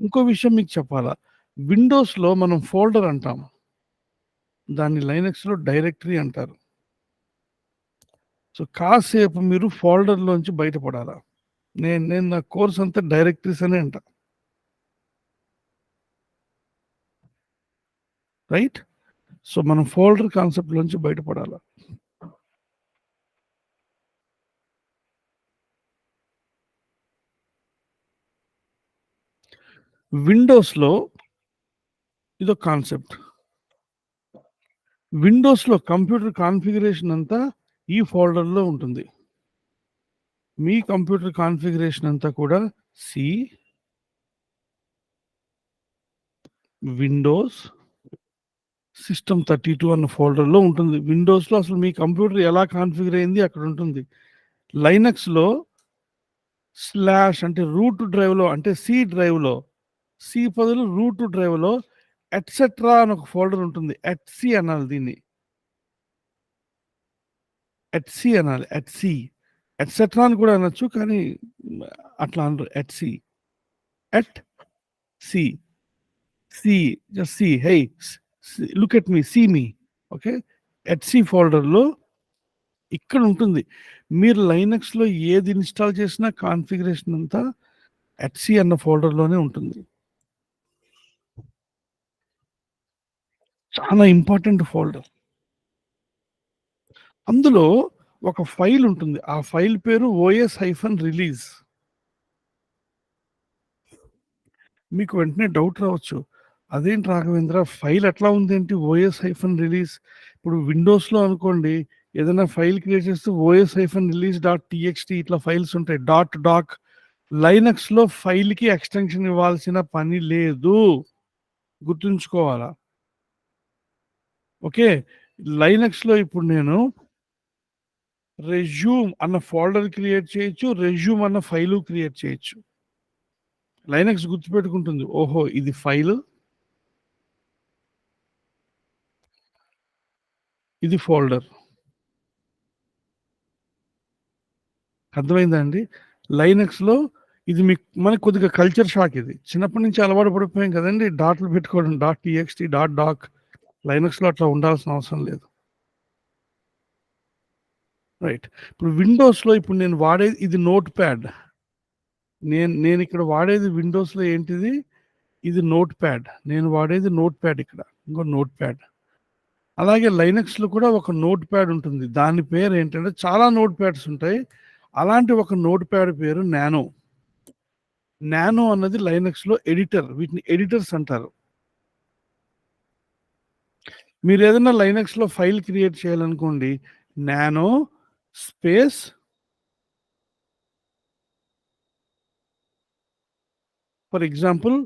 ఇంకో విషయం మీకు చెప్పాలా? విండోస్‌లో మనం ఫోల్డర్ అంటాం. దాన్ని లైనక్స్‌లో డైరెక్టరీ అంటారు. సో, కాసేపు మీరు ఫోల్డర్‌లోంచి బయటపడాల. నేను నా కోర్స్ అంతా డైరెక్టరీస్ అనే అంట. రైట్? సో, మనం ఫోల్డర్ కాన్సెప్ట్‌లోంచి బయటపడాల. విండోస్‌లో ఇదొక కాన్సెప్ట్. విండోస్‌లో కంప్యూటర్ కాన్ఫిగరేషన్ అంతా ఈ ఫోల్డర్‌లో ఉంటుంది. మీ కంప్యూటర్ కాన్ఫిగరేషన్ అంతా కూడా సి, విండోస్, సిస్టమ్ 32 అన్న ఫోల్డర్‌లో ఉంటుంది. విండోస్‌లో అసలు మీ కంప్యూటర్ ఎలా కాన్ఫిగర్ అయింది అక్కడ ఉంటుంది. లైనక్స్‌లో స్లాష్ అంటే రూట్ డ్రైవ్లో అంటే సి డ్రైవ్లో సి బదులు రూట్ డ్రైవ్లో ఎట్సెట్రా అని ఒక ఫోల్డర్ ఉంటుంది. ఎట్సి అనాలి దీన్ని. ఎట్సి అనాలి. ఎట్సి ఎట్సెట్రా అని కూడా అనొచ్చు కానీ అట్లా అనరు. Etc et C C just C hey look at me see me okay. Etc ఫోల్డర్లో ఇక్కడ ఉంటుంది. మీరు లైనక్స్లో ఏది ఇన్స్టాల్ చేసినా కాన్ఫిగరేషన్ అంతా ఎట్సి అన్న ఫోల్డర్లోనే ఉంటుంది. చాలా ఇంపార్టెంట్ ఫోల్డర్. అందులో ఒక ఫైల్ ఉంటుంది. ఆ ఫైల్ పేరు OS-రిలీజ్. మీకు వెంటనే డౌట్ రావచ్చు. అదేంటి రాఘవేంద్ర ఫైల్ ఎట్లా ఉందేంటి OS-రిలీజ్? ఇప్పుడు విండోస్‌లో అనుకోండి ఏదైనా ఫైల్ క్రియేట్ చేస్తే OS-release.txt ఇట్లా ఫైల్స్ ఉంటాయి. డాక్ లైనక్స్‌లో ఫైల్‌కి ఎక్స్టెన్షన్ ఇవ్వాల్సిన పని లేదు. గుర్తుంచుకోవాలా. ఓకే. లైనక్స్‌లో ఇప్పుడు నేను రెజ్యూమ్ అన్న ఫోల్డర్ క్రియేట్ చేయొచ్చు. రెజ్యూమ్ అన్న ఫైలు క్రియేట్ చేయొచ్చు. లైనక్స్ గుర్తుపెట్టుకుంటుంది. ఓహో! ఇది ఫైలు. ఇది ఫోల్డర్. అర్థమైందా అండి? లైనక్స్‌లో ఇది మనకు కొద్దిగా కల్చర్ షాక్ ఇది. చిన్నప్పటి నుంచి అలవాటు పడిపోయాం కదండీ! డాట్‌లు పెట్టుకోవడం. .txt, .doc లైనక్స్‌లో అట్లా ఉండాల్సిన అవసరం లేదు. రైట్. ఇప్పుడు విండోస్‌లో ఇప్పుడు నేను వాడేది ఇది నోట్ ప్యాడ్. నేనిక్కడ వాడేది విండోస్‌లో ఏంటిది? ఇది నోట్ ప్యాడ్. నేను వాడేది నోట్ ప్యాడ్ ఇక్కడ. ఇంకో నోట్ ప్యాడ్. అలాగే లైనక్స్‌లో కూడా ఒక నోట్ ప్యాడ్ ఉంటుంది. దాని పేరు ఏంటంటే చాలా నోట్ ప్యాడ్స్ ఉంటాయి. అలాంటి ఒక నోట్ ప్యాడ్ పేరు నానో. నానో అన్నది లైనక్స్‌లో ఎడిటర్. వీటిని ఎడిటర్స్ అంటారు. మీరేదైనా లైనక్స్‌లో ఫైల్ క్రియేట్ చేయాలనుకోండి. Nano space for example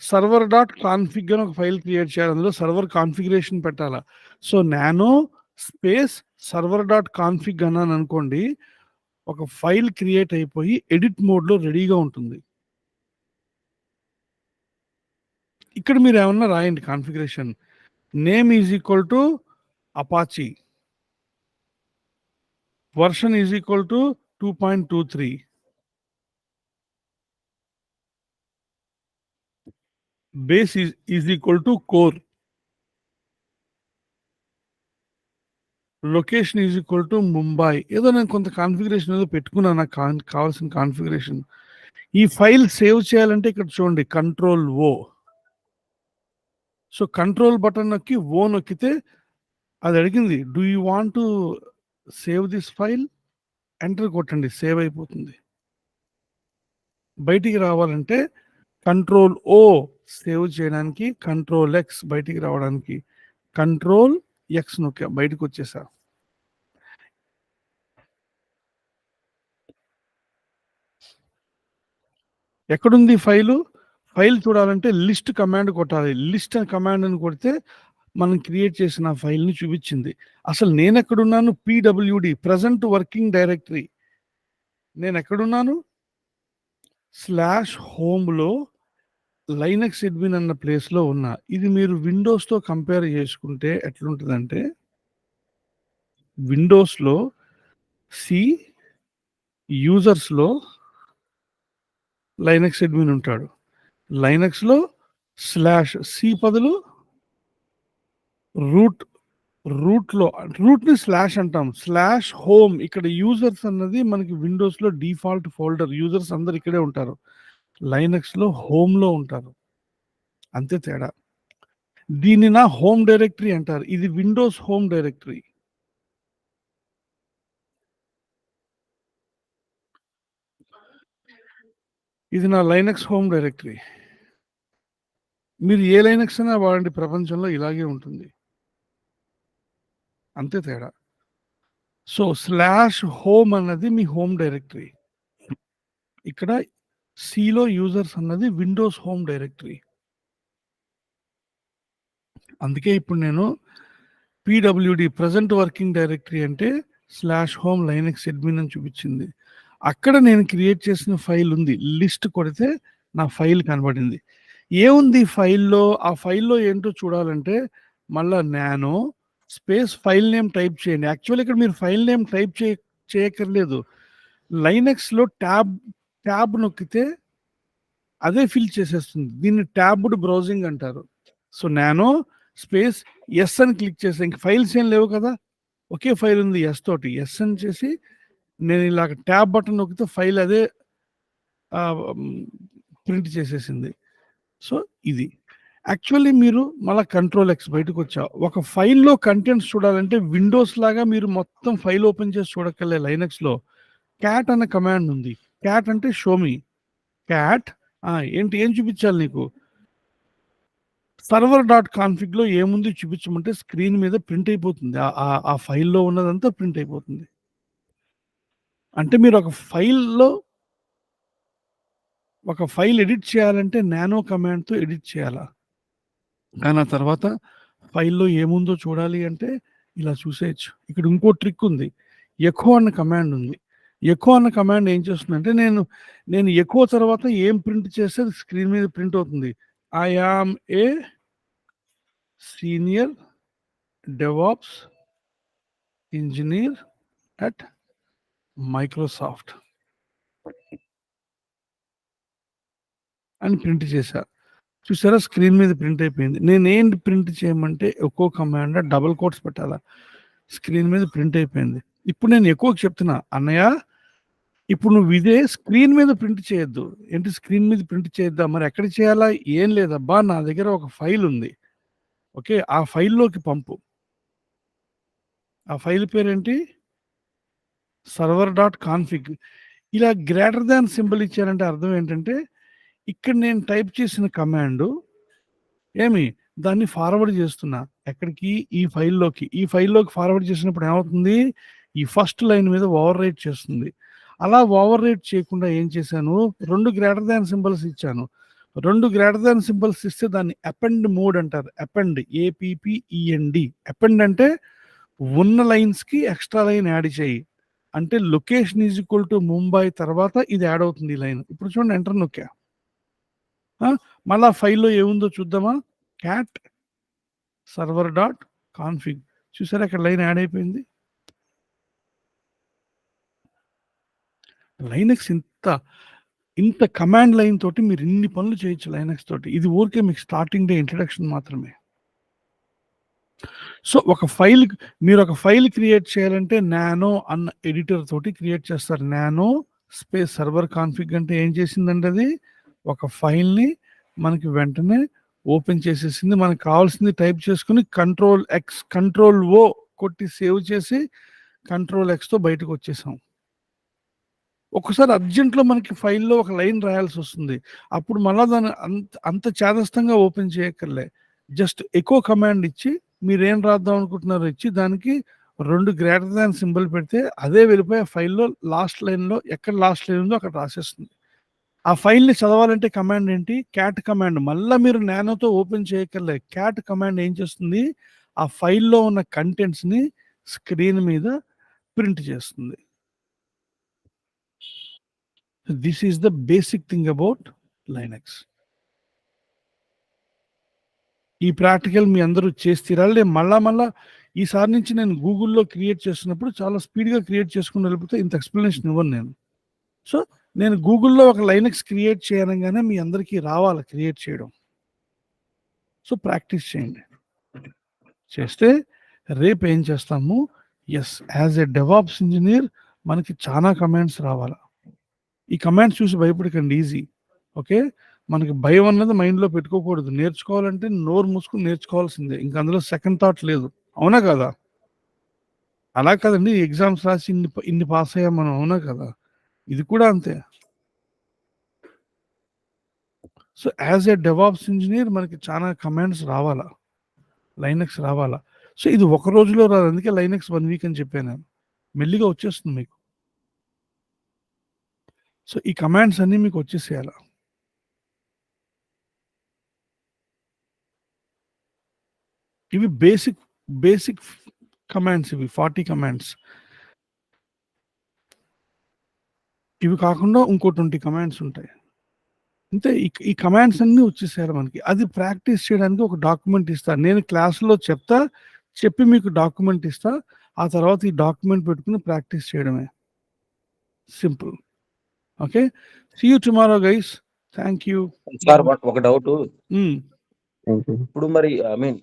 server.config అని ఒక ఫైల్ క్రియేట్ చేయాలి. అందులో సర్వర్ కాన్ఫిగరేషన్ పెట్టాలా. సో నానో స్పేస్ server.config అన్నాను అనుకోండి. ఒక ఫైల్ క్రియేట్ అయిపోయి ఎడిట్ మోడ్‌లో రెడీగా ఉంటుంది. ఇక్కడ మీరు ఏమన్నా రాయండి configuration. Name is equal to Apache. Version is equal to 2.23. Base is equal to core. Location is equal to Mumbai. ఏదో నేను కొంత కాన్ఫిగరేషన్ ఏదో పెట్టుకున్నాను నాకు కావాల్సిన కాన్ఫిగరేషన్. ఈ ఫైల్ సేవ్ చేయాలంటే ఇక్కడ చూడండి కంట్రోల్-O. సో కంట్రోల్ బటన్ నొక్కి ఓ నొక్కితే అది అడిగింది do you want to save this file? Enter కొట్టండి. సేవ్ అయిపోతుంది. బయటికి రావాలంటే కంట్రోల్-O సేవ్ చేయడానికి, కంట్రోల్-X బయటికి రావడానికి, కంట్రోల్-X నొక్కా బయటకు వచ్చేసా. ఎక్కడుంది ఫైలు? ఫైల్ చూడాలంటే లిస్ట్ కమాండ్ కొట్టాలి. లిస్ట్ అని కమాండ్ అని కొడితే మనం క్రియేట్ చేసిన ఫైల్‌ని చూపించింది. అసలు నేనెక్కడున్నాను? PWD present working directory. నేనెక్కడున్నాను? /homeలో లైనక్స్ అడ్మిన్ అన్న ప్లేస్‌లో ఉన్నా. ఇది మీరు విండోస్‌తో కంపేర్ చేసుకుంటే ఎట్లుంటదంటే విండోస్‌లో సి యూజర్స్‌లో లైనక్స్ అడ్మిన్ ఉంటాడు. లైనక్స్‌లో /c బదులు రూట్‌ని స్లాష్ అంటాం. /home ఇక్కడ యూజర్స్ అన్నది మనకి విండోస్‌లో డిఫాల్ట్ ఫోల్డర్. యూజర్స్ అందరూ ఇక్కడే ఉంటారు. లైనక్స్‌లో హోమ్‌లో ఉంటారు. అంతే తేడా. దీన్ని నా హోమ్ డైరెక్టరీ అంటారు. ఇది విండోస్ హోమ్ డైరెక్టరీ. ఇది నా లైనక్స్ హోమ్ డైరెక్టరీ. మీరు ఏ లైనక్స్ అయినా వాడండి ప్రపంచంలో ఇలాగే ఉంటుంది. అంతే తేడా. సో /home అన్నది మీ హోమ్ డైరెక్టరీ. ఇక్కడ సిలో యూజర్స్ అన్నది విండోస్ హోమ్ డైరెక్టరీ. అందుకే ఇప్పుడు నేను PWD ప్రెజెంట్ వర్కింగ్ డైరెక్టరీ అంటే /home లైనక్స్ అడ్మిన్ అని చూపించింది. అక్కడ నేను క్రియేట్ చేసిన ఫైల్ ఉంది. లిస్ట్ కొడితే నా ఫైల్ కనబడింది. ఏముంది ఫైల్‌లో? ఆ ఫైల్‌లో ఏంటో చూడాలంటే మళ్ళా nano space file name type చేయండి. యాక్చువల్లీ ఇక్కడ మీరు ఫైల్ నేమ్ టైప్ చేయక్కర్లేదు. లైనక్స్‌లో ట్యాబ్ నొక్కితే అదే ఫిల్ చేసేస్తుంది. దీన్ని ట్యాబ్డ్ బ్రౌజింగ్ అంటారు. సో, నానో స్పేస్ ఎస్ అని క్లిక్ చేస్తే ఇంక ఫైల్స్ ఏం లేవు కదా! ఒకే ఫైల్ ఉంది ఎస్ తోటి. ఎస్ అని చేసి నేను ఇలాగ ట్యాబ్ బటన్ నొక్కితే ఫైల్ అదే ప్రింట్ చేసేసింది. సో, ఇది. యాక్చువల్లీ మీరు మళ్ళా కంట్రోల్ ఎక్స్ బయటకొచ్చా. ఒక ఫైల్‌లో కంటెంట్స్ చూడాలంటే విండోస్ లాగా మీరు మొత్తం ఫైల్ ఓపెన్ చేసి చూడక్కర్లే లైనక్స్‌లో. క్యాట్ అనే కమాండ్ ఉంది. క్యాట్ అంటే షో మీ. క్యాట్ ఏంటి ఏం చూపించాలి నీకు? సర్వర్ డాట్ కాన్ఫిగ్‌లో ఏముంది చూపించమంటే స్క్రీన్ మీద ప్రింట్ అయిపోతుంది. ఆ ఫైల్‌లో ఉన్నదంతా ప్రింట్ అయిపోతుంది. అంటే మీరు ఒక ఫైల్ ఎడిట్ చేయాలంటే నానో కమాండ్‌తో ఎడిట్ చేయాలా. కానీ ఆ తర్వాత ఫైల్‌లో ఏముందో చూడాలి అంటే ఇలా చూసేయొచ్చు. ఇక్కడ ఇంకో ట్రిక్ ఉంది. ఎఖో అన్న కమాండ్ ఉంది. ఎఖో అన్న కమాండ్ ఏం చేస్తుందంటే నేను ఎఖో తర్వాత ఏం ప్రింట్ చేస్తే అది స్క్రీన్ మీద ప్రింట్ అవుతుంది. I am a senior DevOps engineer at Microsoft అని ప్రింట్ చేశా. చూసారా స్క్రీన్ మీద ప్రింట్ అయిపోయింది. నేనేంటి ప్రింట్ చేయమంటే ఎకో కమాండ్ డబుల్ కోట్స్ పెట్టాలా. స్క్రీన్ మీద ప్రింట్ అయిపోయింది. ఇప్పుడు నేను ఎకోకి చెప్తున్నా, అన్నయ్య ఇప్పుడు నువ్వు ఇదే స్క్రీన్ మీద ప్రింట్ చేయొద్దు. ఏంటి స్క్రీన్ మీద ప్రింట్ చేయొద్దా? మరి ఎక్కడ చేయాలా? ఏం లేదబ్బా నా దగ్గర ఒక ఫైల్ ఉంది. ఓకే. ఆ ఫైల్‌లోకి పంపు. ఆ ఫైల్ పేరేంటి? Server dot config. ఇలా గ్రేటర్ థాన్ సింబల్ ఇచ్చారంటే అర్థం ఏంటంటే, ఇక్కడ నేను టైప్ చేసిన కమాండు దాన్ని ఫార్వర్డ్ చేస్తున్నా. ఎక్కడికి? ఈ ఫైల్‌లోకి. ఈ ఫైల్‌లోకి ఫార్వర్డ్ చేసినప్పుడు ఏమవుతుంది? ఈ ఫస్ట్ లైన్ మీద ఓవర్ రైట్ చేస్తుంది. అలా ఓవర్ రైట్ చేయకుండా ఏం చేశాను? 2 గ్రేటర్ థాన్ సింబల్స్ ఇచ్చాను. 2 గ్రేటర్ థాన్ సింబల్స్ ఇస్తే దాన్ని అపెండ్ మోడ్ అంటారు. అపెండ్ ఏపీపీఈఎన్‌డి. అపెండ్ అంటే ఉన్న లైన్స్‌కి ఎక్స్‌ట్రా లైన్ యాడ్ చెయ్యి. అంటే location is equal to Mumbai తర్వాత ఇది యాడ్ అవుతుంది ఈ లైన్. ఇప్పుడు చూడండి ఎంటర్ నొక్కా. మళ్ళా ఫైల్‌లో ఏముందో చూద్దామా? Cat server dot config. చూసారా ఇక్కడ లైన్ యాడ్ అయిపోయింది. లైనక్స్ ఇంత కమాండ్ లైన్ తోటి మీరు ఇన్ని పనులు చేయొచ్చు లైనక్స్ తోటి. ఇది ఊరికే మీకు స్టార్టింగ్ డే ఇంట్రడక్షన్ మాత్రమే. సో, మీరు ఒక ఫైల్ క్రియేట్ చేయాలంటే నానో అన్న ఎడిటర్ తోటి క్రియేట్ చేస్తారు. నానో స్పేస్ సర్వర్ కాన్ఫిగ్ అంటే ఏం చేసిందండి అది? ఒక ఫైల్‌ని మనకి వెంటనే ఓపెన్ చేసేసింది. మనకు కావాల్సింది టైప్ చేసుకొని కంట్రోల్ ఎక్స్, కంట్రోల్ ఓ కొట్టి సేవ్ చేసి కంట్రోల్ ఎక్స్‌తో బయటకొచ్చేసాం. ఒక్కసారి అర్జెంట్‌లో మనకి ఫైల్‌లో ఒక లైన్ రాయాల్సొస్తుంది. అప్పుడు మళ్ళా దాన్ని అంత చాదస్తంగా ఓపెన్ చేయక్కర్లే. జస్ట్ ఎకో కమాండ్ ఇచ్చి మీరేం రాద్దాం అనుకుంటున్నారో ఇచ్చి దానికి 2 గ్రేటర్ థాన్ సింబల్ పెడితే అదే వెళ్ళిపోయి ఆ ఫైల్‌లో లాస్ట్ లైన్‌లో ఎక్కడ లాస్ట్ లైన్ ఉందో అక్కడ రాసేస్తుంది. ఆ ఫైల్‌ని చదవాలంటే కమాండ్ ఏంటి? Cat command. మళ్ళా మీరు నానోతో ఓపెన్ చేయక్కర్లే. క్యాట్ కమాండ్ ఏం చేస్తుంది? ఆ ఫైల్‌లో ఉన్న కంటెంట్స్‌ని స్క్రీన్ మీద ప్రింట్ చేస్తుంది. This is the basic thing about Linux. ఈ ప్రాక్టికల్ మీ అందరూ చేసి తీరాలి. మళ్ళా ఈసారి నుంచి నేను గూగుల్‌లో క్రియేట్ చేస్తున్నప్పుడు చాలా స్పీడ్‌గా క్రియేట్ చేసుకొని వెళ్ళిపోతే ఇంత ఎక్స్‌ప్లనేషన్ ఇవ్వను నేను. సో, నేను గూగుల్‌లో ఒక లైనక్స్ క్రియేట్ చేయనంగానే మీ అందరికీ రావాలి క్రియేట్ చేయడం. సో, ప్రాక్టీస్ చేయండి. చేస్తే రేపు ఏం చేస్తాము? యాస్ ఎ డెవాప్స్ ఇంజినీర్ మనకి చాలా కమాండ్స్ రావాల. ఈ కమాండ్స్ చూసి భయపడకండి ఈజీ. ఓకే. మనకి భయం అన్నది మైండ్‌లో పెట్టుకోకూడదు. నేర్చుకోవాలంటే నోరు మూసుకొని నేర్చుకోవాల్సిందే. ఇంక అందులో సెకండ్ థాట్ లేదు. అవునా కాదా? అలా కాదండి ఎగ్జామ్స్ రాసి ఇన్ని పాస్ అయ్యాం మనం. అవునా కదా? ఇది కూడా అంతే. So, as a DevOps engineer మనకి చాలా కమాండ్స్ రావాలా. లైనక్స్ రావాలా. సో, ఇది ఒక రోజులో రాదు. అందుకే లైనక్స్ 1 వీక్ అని చెప్పాను నేను. మెల్లిగా వచ్చేస్తుంది మీకు. సో, ఈ కమాండ్స్ అన్నీ మీకు వచ్చేసేయాల. ఇవి బేసిక్ కమాండ్స్ ఇవి 40 కమాండ్స్. ఇవి కాకుండా ఇంకో 20 కమాండ్స్ ఉంటాయి. అంతే ఈ కమాండ్స్ అన్నీ వచ్చేసారు మనకి. అది ప్రాక్టీస్ చేయడానికి ఒక డాక్యుమెంట్ ఇస్తా. నేను క్లాస్‌లో చెప్తా, చెప్పి మీకు డాక్యుమెంట్ ఇస్తా. ఆ తర్వాత ఈ డాక్యుమెంట్ పెట్టుకొని ప్రాక్టీస్ చేయడమే. Simple. Okay. See you tomorrow guys. Thank you. Sir ఒక డౌటు. హ్మ్. Thank you. ఇప్పుడు మరి ఐ మీన్